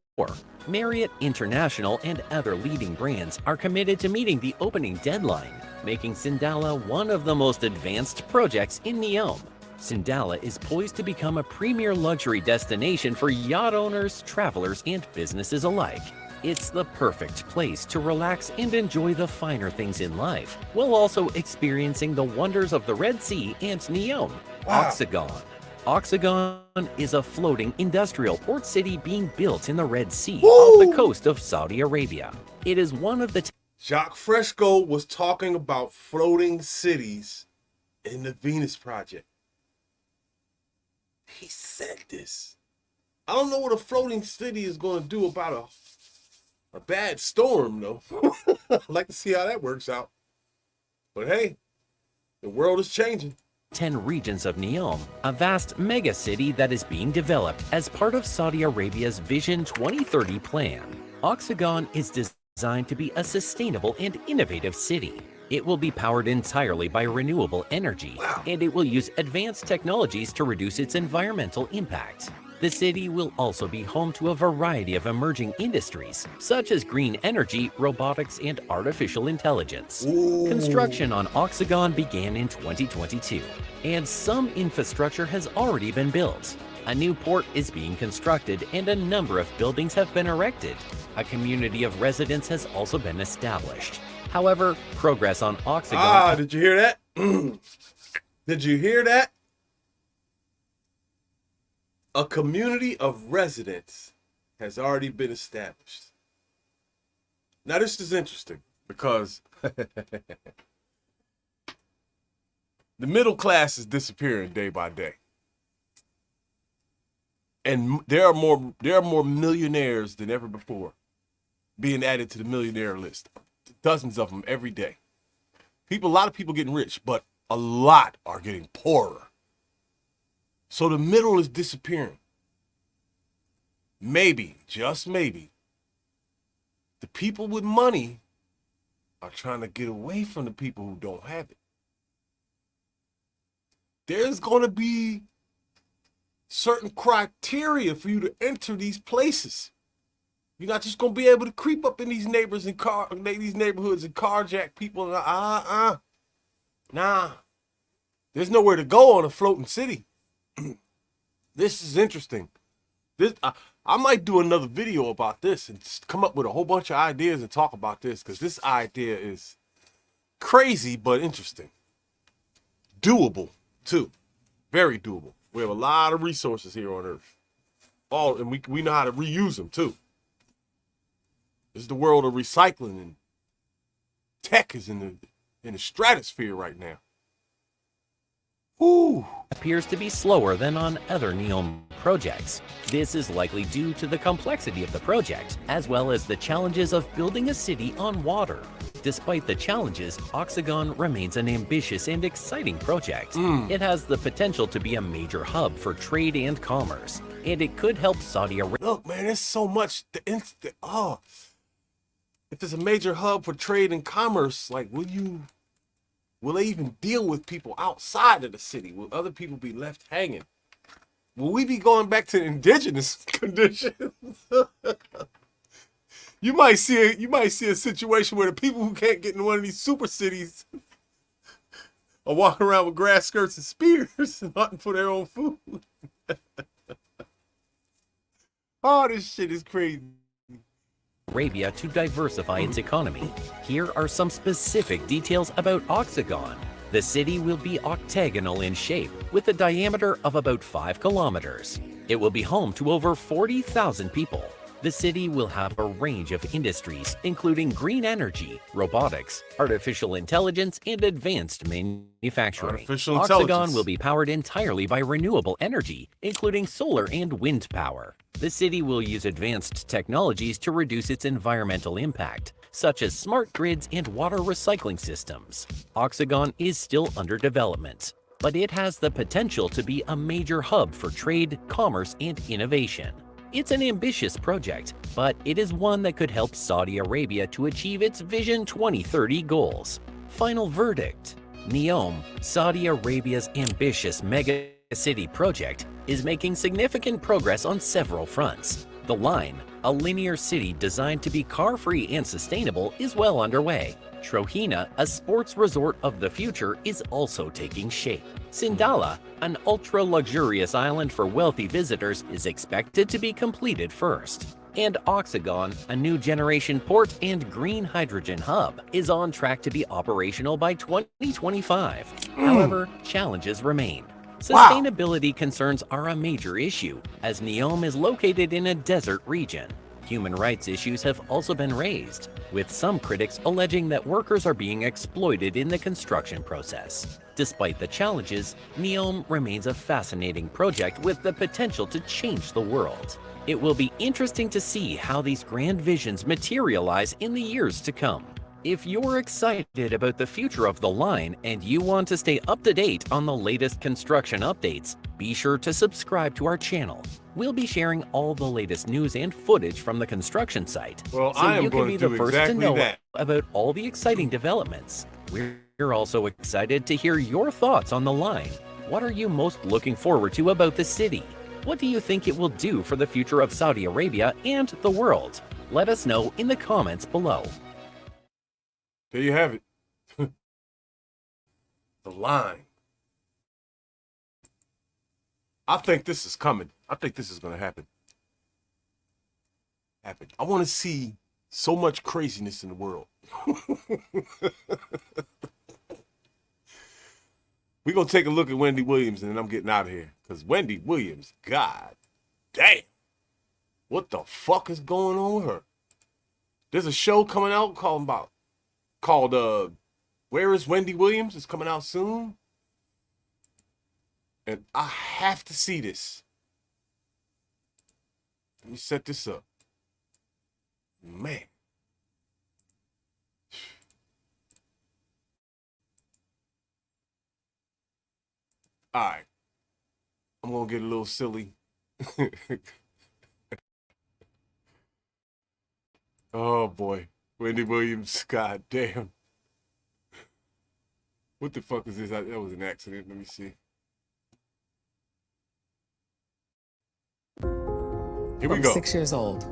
Marriott International and other leading brands are committed to meeting the opening deadline, making Sindala one of the most advanced projects in Neom. Sindala is poised to become a premier luxury destination for yacht owners, travelers, and businesses alike. It's the perfect place to relax and enjoy the finer things in life, while also experiencing the wonders of the Red Sea and Neom. Oxagon. Oxagon is a floating industrial port city being built in the Red Sea off the coast of Saudi Arabia. It is one of the... Jacques Fresco was talking about floating cities in the Venus Project. He said this. I don't know what a floating city is going to do about a bad storm, though. I'd like to see how that works out. But hey, the world is changing. 10 regions of Neom, a vast mega city that is being developed as part of Saudi Arabia's Vision 2030 plan. Oxagon is designed to be a sustainable and innovative city. It will be powered entirely by renewable energy, and it will use advanced technologies to reduce its environmental impact. The city will also be home to a variety of emerging industries, such as green energy, robotics, and artificial intelligence. Construction on Oxagon began in 2022, and some infrastructure has already been built. A new port is being constructed, and a number of buildings have been erected. A community of residents has also been established. However, progress on Oxagon... did you hear that? Did you hear that? A community of residents has already been established. Now, this is interesting because the middle class is disappearing day by day. And there are more millionaires than ever before being added to the millionaire list. Dozens of them every day. A lot of people getting rich, but a lot are getting poorer. So the middle is disappearing. Maybe, just maybe, the people with money are trying to get away from the people who don't have it. There's going to be certain criteria for you to enter these places. You're not just going to be able to creep up in these neighborhoods and carjack people. Nah. There's nowhere to go on a floating city. This is interesting. This I might do another video about this and come up with a whole bunch of ideas and talk about this, because this idea is crazy but interesting. Doable too. Very doable. We have a lot of resources here on Earth. And we know how to reuse them too. This is the world of recycling, and tech is in the stratosphere right now. Ooh. Appears to be slower than on other NEOM projects. This is likely due to the complexity of the project, as well as the challenges of building a city on water. Despite the challenges, Oxagon remains an ambitious and exciting project. It has the potential to be a major hub for trade and commerce, and it could help Saudi Arabia. Look, man, there's so much. If it's a major hub for trade and commerce, like, will they even deal with people outside of the city? Will other people be left hanging? Will we be going back to indigenous conditions? You might see a situation where the people who can't get in one of these super cities are walking around with grass skirts and spears and hunting for their own food. Oh, this shit is crazy. Arabia to diversify its economy. Here are some specific details about Oxagon. The city will be octagonal in shape, with a diameter of about 5 kilometers. It will be home to over 40,000 people. The city will have a range of industries, including green energy, robotics, artificial intelligence, and advanced manufacturing. Oxagon will be powered entirely by renewable energy, including solar and wind power. The city will use advanced technologies to reduce its environmental impact, such as smart grids and water recycling systems. Oxagon is still under development, but it has the potential to be a major hub for trade, commerce, and innovation. It's an ambitious project, but it is one that could help Saudi Arabia to achieve its Vision 2030 goals. Final verdict: NEOM, Saudi Arabia's ambitious mega city project, is making significant progress on several fronts. The Line, a linear city designed to be car-free and sustainable, is well underway. Trojena, a sports resort of the future, is also taking shape. Sindala, an ultra-luxurious island for wealthy visitors, is expected to be completed first. And Oxagon, a new generation port and green hydrogen hub, is on track to be operational by 2025. However, challenges remain. Sustainability concerns are a major issue, as NEOM is located in a desert region. Human rights issues have also been raised, with some critics alleging that workers are being exploited in the construction process. Despite the challenges, NEOM remains a fascinating project with the potential to change the world. It will be interesting to see how these grand visions materialize in the years to come. If you're excited about the future of the line and you want to stay up to date on the latest construction updates, be sure to subscribe to our channel. We'll be sharing all the latest news and footage from the construction site, well, so you can be the first to know about all the exciting developments. We're also excited to hear your thoughts on the line. What are you most looking forward to about the city? What do you think it will do for the future of Saudi Arabia and the world? Let us know in the comments below. There you have it. The Line. I think this is coming. I think this is going to happen. I want to see so much craziness in the world. We're going to take a look at Wendy Williams, and then I'm getting out of here. Because Wendy Williams, god damn. What the fuck is going on with her? There's a show coming out called Where is Wendy Williams? It's coming out soon. And I have to see this. Let me set this up. Man. All right. I'm going to get a little silly. Oh, boy. Wendy Williams, god damn. What the fuck is this? That was an accident. Let me see. Here we go. 6 years old.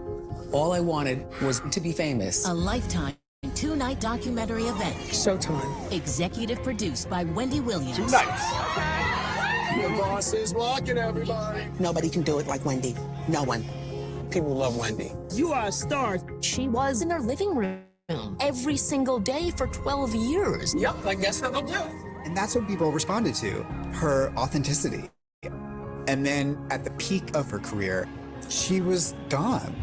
All I wanted was to be famous. A Lifetime 2-night documentary event. Showtime. Executive produced by Wendy Williams. 2 nights. The boss is walking, everybody. Nobody can do it like Wendy. No one. People love Wendy. You are a star. She was in her living room every single day for 12 years. Yep, I guess that'll do. And that's what people responded to, her authenticity. And then at the peak of her career, she was gone.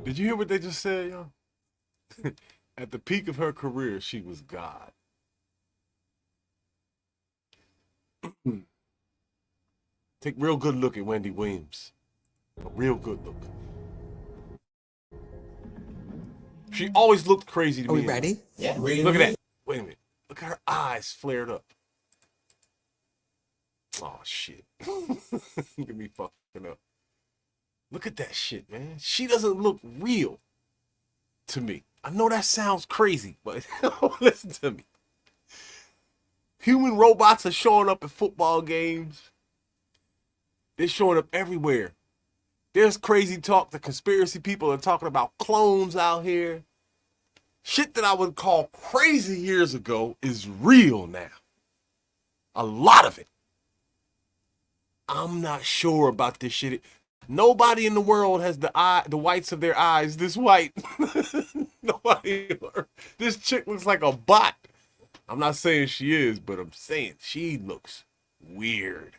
Did you hear what they just said, y'all? At the peak of her career, she was God. Take a real good look at Wendy Williams. A real good look. She always looked crazy to me. Are we ready? Yeah. Look at that. Wait a minute. Look at her eyes flared up. Oh, shit. Look at me fucking up. Look at that shit, man. She doesn't look real to me. I know that sounds crazy, but listen to me. Human robots are showing up at football games. They're showing up everywhere. There's crazy talk. The conspiracy people are talking about clones out here. Shit that I would call crazy years ago is real now. A lot of it. I'm not sure about this shit. Nobody in the world has the whites of their eyes this white. Nobody. This chick looks like a bot. I'm not saying she is, but I'm saying she looks weird.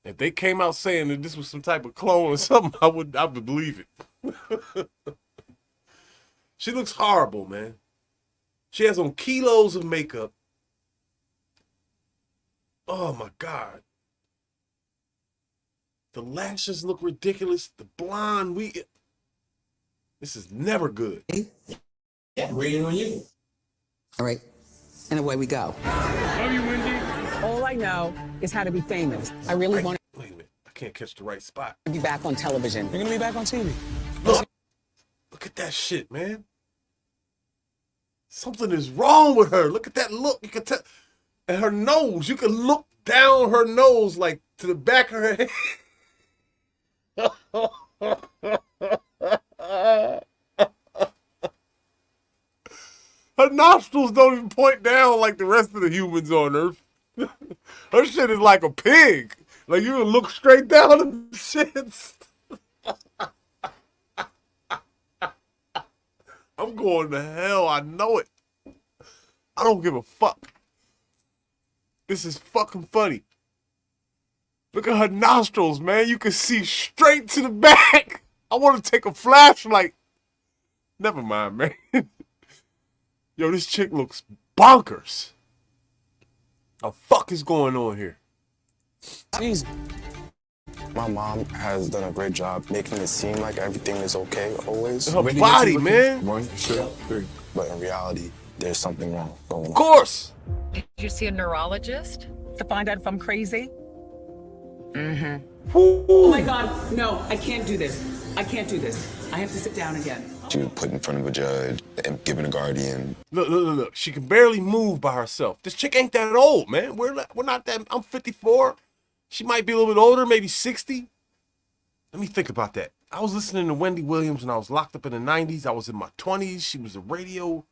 If they came out saying that this was some type of clone or something, I would believe it. She looks horrible, man. She has on kilos of makeup. Oh my God. The lashes look ridiculous. The blonde, this is never good. Yeah, waiting on you. All right. And away we go. Love you, Wendy. All I know is how to be famous. I really want Wait a minute. I can't catch the right spot. to be back on television. You're gonna be back on TV. Look at that shit, man. Something is wrong with her. Look at that look. You can tell. And her nose. You can look down her nose like to the back of her head. Her nostrils don't even point down like the rest of the humans on Earth. Her shit is like a pig. Like you can look straight down them shits. I'm going to hell. I know it. I don't give a fuck. This is fucking funny. Look at her nostrils, man. You can see straight to the back. I want to take a flashlight. Never mind, man. Yo, this chick looks bonkers. The fuck is going on here? Easy. My mom has done a great job making it seem like everything is okay always. Her body, man. 1, 2, 3. But in reality, there's something wrong going on. Of course. Did you see a neurologist to find out if I'm crazy? Oh my God, no, I can't do this. I can't do this. I have to sit down again. She was put in front of a judge and given a guardian. Look. She can barely move by herself. This chick ain't that old, man. We're not that. I'm 54. She might be a little bit older, maybe 60. Let me think about that. I was listening to Wendy Williams when I was locked up in the 90s. I was in my 20s. She was a radio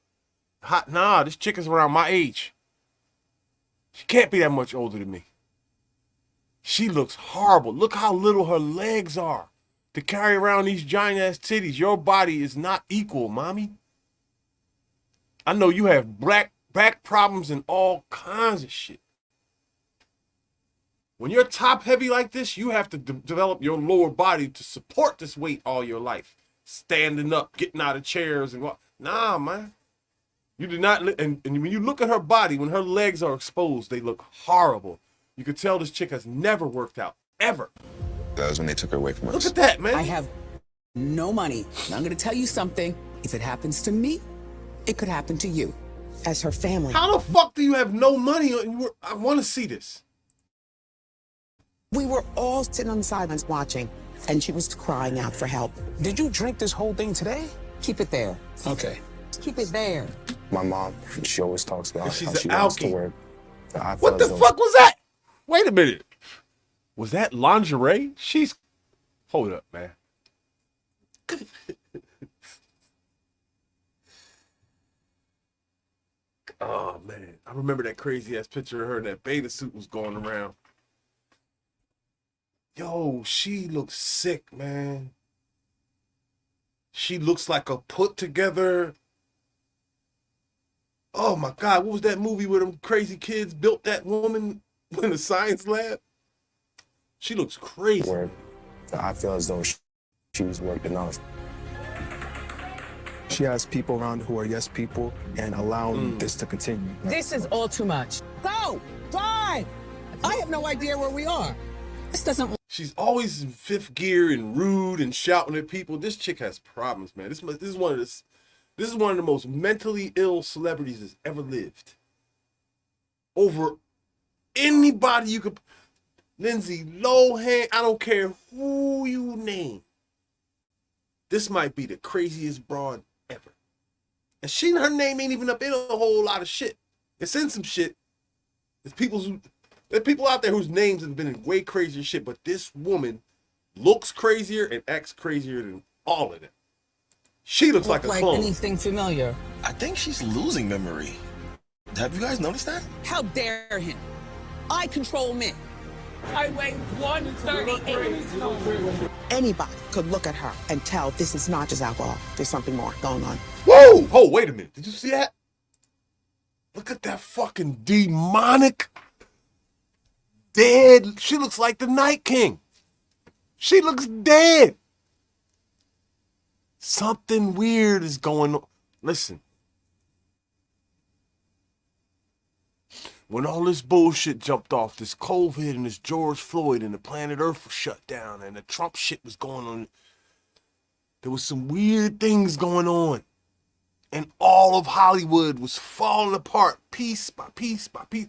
hot. Nah, this chick is around my age. She can't be that much older than me. She looks horrible. Look how little her legs are to carry around these giant ass titties. Your body is not equal, mommy. I know you have back problems and all kinds of shit. When you're top heavy like this, you have to develop your lower body to support this weight all your life. Standing up, getting out of chairs and what? Nah, man. You do not. And when you look at her body, when her legs are exposed, they look horrible. You could tell this chick has never worked out, ever. That was when they took her away from us. Look at that, man. I have no money. And I'm going to tell you something. If it happens to me, it could happen to you. As her family. How the fuck do you have no money? I want to see this. We were all sitting on the sidelines watching, and she was crying out for help. Did you drink this whole thing today? Keep it there. Okay. Keep it there. My mom, she always talks about She's how an she wants to alky. work. What the fuck was that? Wait a minute. Was that lingerie? Hold up, man. Oh, man. I remember that crazy-ass picture of her in that beta suit was going around. Yo, she looks sick, man. She looks like a put-together... Oh, my God. What was that movie where them crazy kids built that woman in the science lab? She looks crazy. I feel as though she's worked enough. She has people around who are yes people and allowing this to continue. This is all too much. Go! Drive! I have no idea where we are. This doesn't... She's always in fifth gear and rude and shouting at people. This chick has problems, man. This is one of the most mentally ill celebrities that's ever lived. Over anybody you could... Lindsay Lohan, I don't care who you name. This might be the craziest broad ever. And her name ain't even up in a whole lot of shit. It's in some shit. There's people out there whose names have been in way crazier shit, but this woman looks crazier and acts crazier than all of them. She looks like a clone. Anything familiar? I think she's losing memory. Have you guys noticed that? How dare him? I control men. I weigh 138. Anybody could look at her and tell this is not just alcohol. There's something more going on. Whoa! Oh, wait a minute. Did you see that? Look at that fucking demonic, dead. She looks like the Night King. She looks dead. Something weird is going on. Listen. When all this bullshit jumped off, this COVID and this George Floyd and the planet Earth was shut down and the Trump shit was going on, there was some weird things going on. And all of Hollywood was falling apart piece by piece by piece.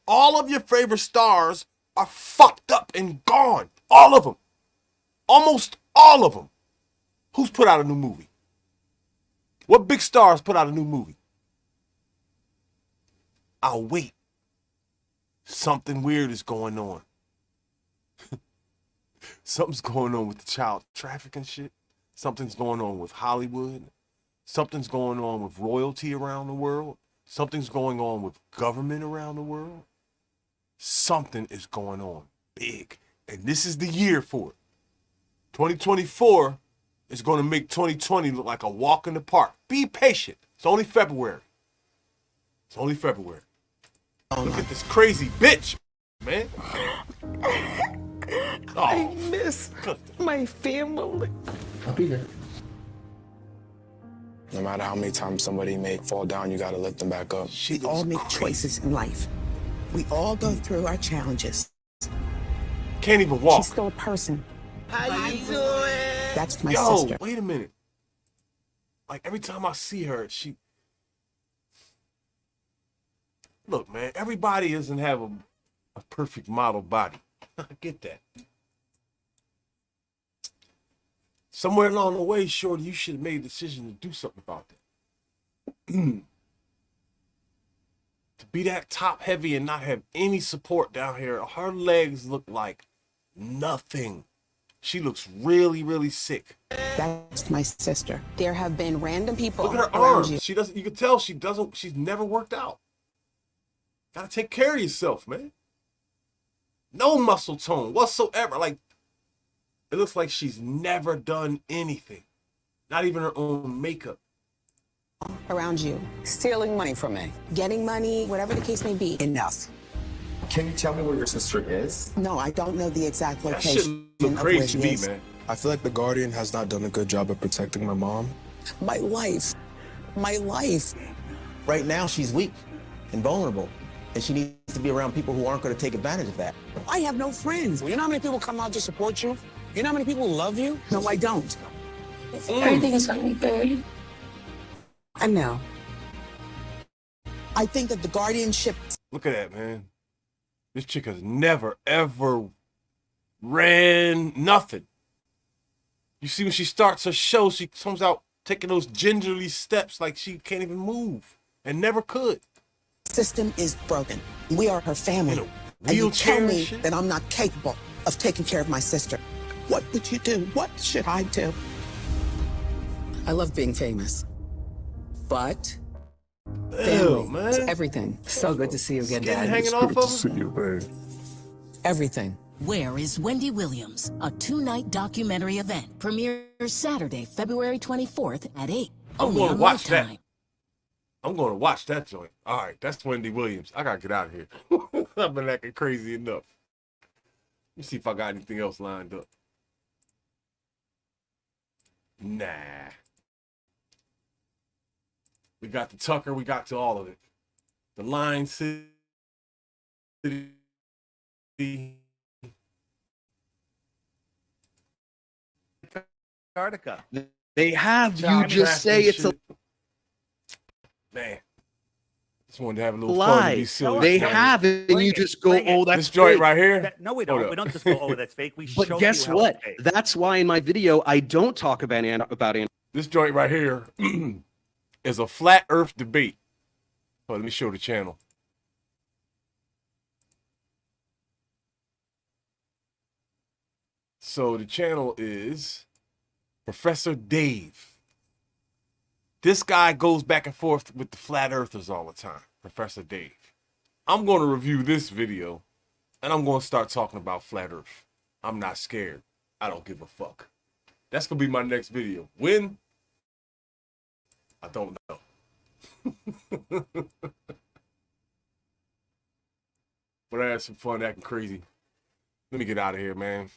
All of your favorite stars are fucked up and gone. All of them. Almost all of them. Who's put out a new movie? What big stars put out a new movie? I'll wait. Something weird is going on. Something's going on with the child trafficking shit. Something's going on with Hollywood. Something's going on with royalty around the world. Something's going on with government around the world. Something is going on big. And this is the year for it. 2024 is going to make 2020 look like a walk in the park. Be patient. It's only February. It's only February. Look at this crazy bitch, man. I miss my family. I'll be there. No matter how many times somebody may fall down, you gotta lift them back up. We all make choices in life. We all go through our challenges. Can't even walk. She's still a person. How you doing? That's my Yo, sister. Wait a minute. Like every time I see her, look, man, everybody doesn't have a perfect model body. I get that. Somewhere along the way, Shorty, you should have made a decision to do something about that. To be that top heavy and not have any support down here, her legs look like nothing. She looks really, really sick. That's my sister. There have been random people Look at her around arms. you. You can tell she's never worked out. Gotta take care of yourself, man. No muscle tone whatsoever. Like, it looks like she's never done anything. Not even her own makeup. Around you, stealing money from me, getting money, whatever the case may be. Enough. Can you tell me where your sister is? No, I don't know the exact That location. shit look of where crazy she to me, is. man. I feel like the Guardian has not done a good job of protecting my mom. My life. My life. Right now, she's weak and vulnerable, and she needs to be around people who aren't going to take advantage of that. I have no friends. You know how many people come out to support you? You know how many people love you? No, I don't. Everything is gonna be good. I know. I think that the guardianship... Look at that, man. This chick has never, ever ran nothing. You see, when she starts her show, she comes out taking those gingerly steps like she can't even move and never could. System is broken. We are her family. And you wheelchair tell and me shit? that I'm not capable of taking care of my sister. What would you do? What should I do? I love being famous. But family, man. it's everything. So good to see you again, Skin Dad. hanging It's off great of to see you, babe. Everything. Where is Wendy Williams? A 2-night documentary event premieres Saturday, February 24th at 8. I'm Only going to on watch Lifetime. that. I'm going to watch that joint. All right, that's Wendy Williams. I got to get out of here. I've been acting crazy enough. Let me see if I got anything else lined up. Nah. We got the Tucker. We got to all of it. The Line City. Antarctica. They have you just say it's a man. Just wanted to have a little lie. fun and be silly. They have it, and you just go, "Oh, that's this joint fake." right here. No, we don't. We don't just go, "Oh, that's fake." We But show guess you how what? it's fake. That's why in my video I don't talk about This joint right here is a flat Earth debate. Oh, let me show the channel. So the channel is Professor Dave. This guy goes back and forth with the flat earthers all the time, Professor Dave. I'm going to review this video, and I'm going to start talking about flat earth. I'm not scared. I don't give a fuck. That's going to be my next video. When? I don't know. But I had some fun acting crazy. Let me get out of here, man.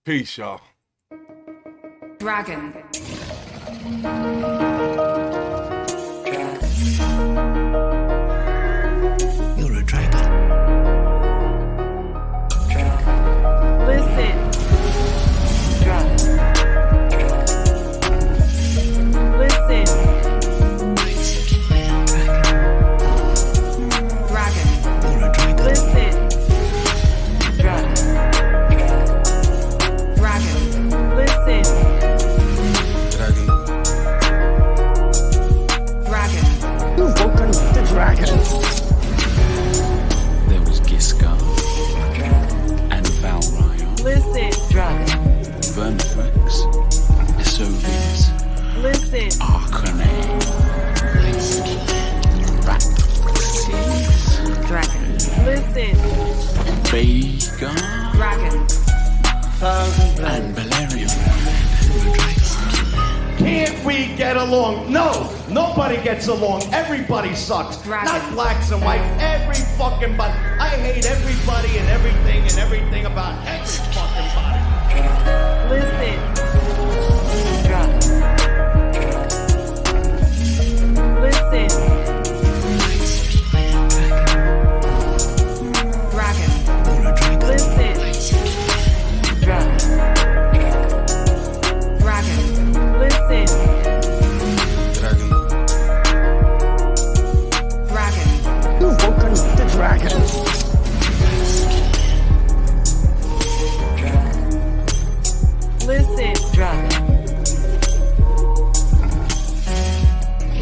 Peace, y'all. Dragon. You're a dragon. Listen. Dragon. Listen. Dragon. You're a dragon. Listen. Dragon. Dragon. Listen. Dragon. You've woken the dragon. There was Giscard and Valryon, Listen. Dragon. Vermifrex, Isovius, Listen. Arcanine, Raxis, Dragon. Listen. Vega, Dragon. and Valerian. Can't we get along? No, nobody gets along. Everybody sucks. Not blacks and whites. Every fucking body. I hate everybody and everything about every fucking body. Listen. Dragon. Listen. Dragon. Listen. Dragon. Dragon. Listen. Dragon. You've woken the dragon. Listen. Dragon.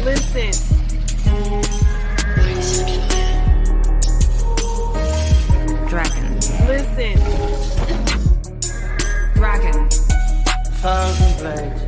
Listen. Dragon. Listen. Dragon. Thousand blades.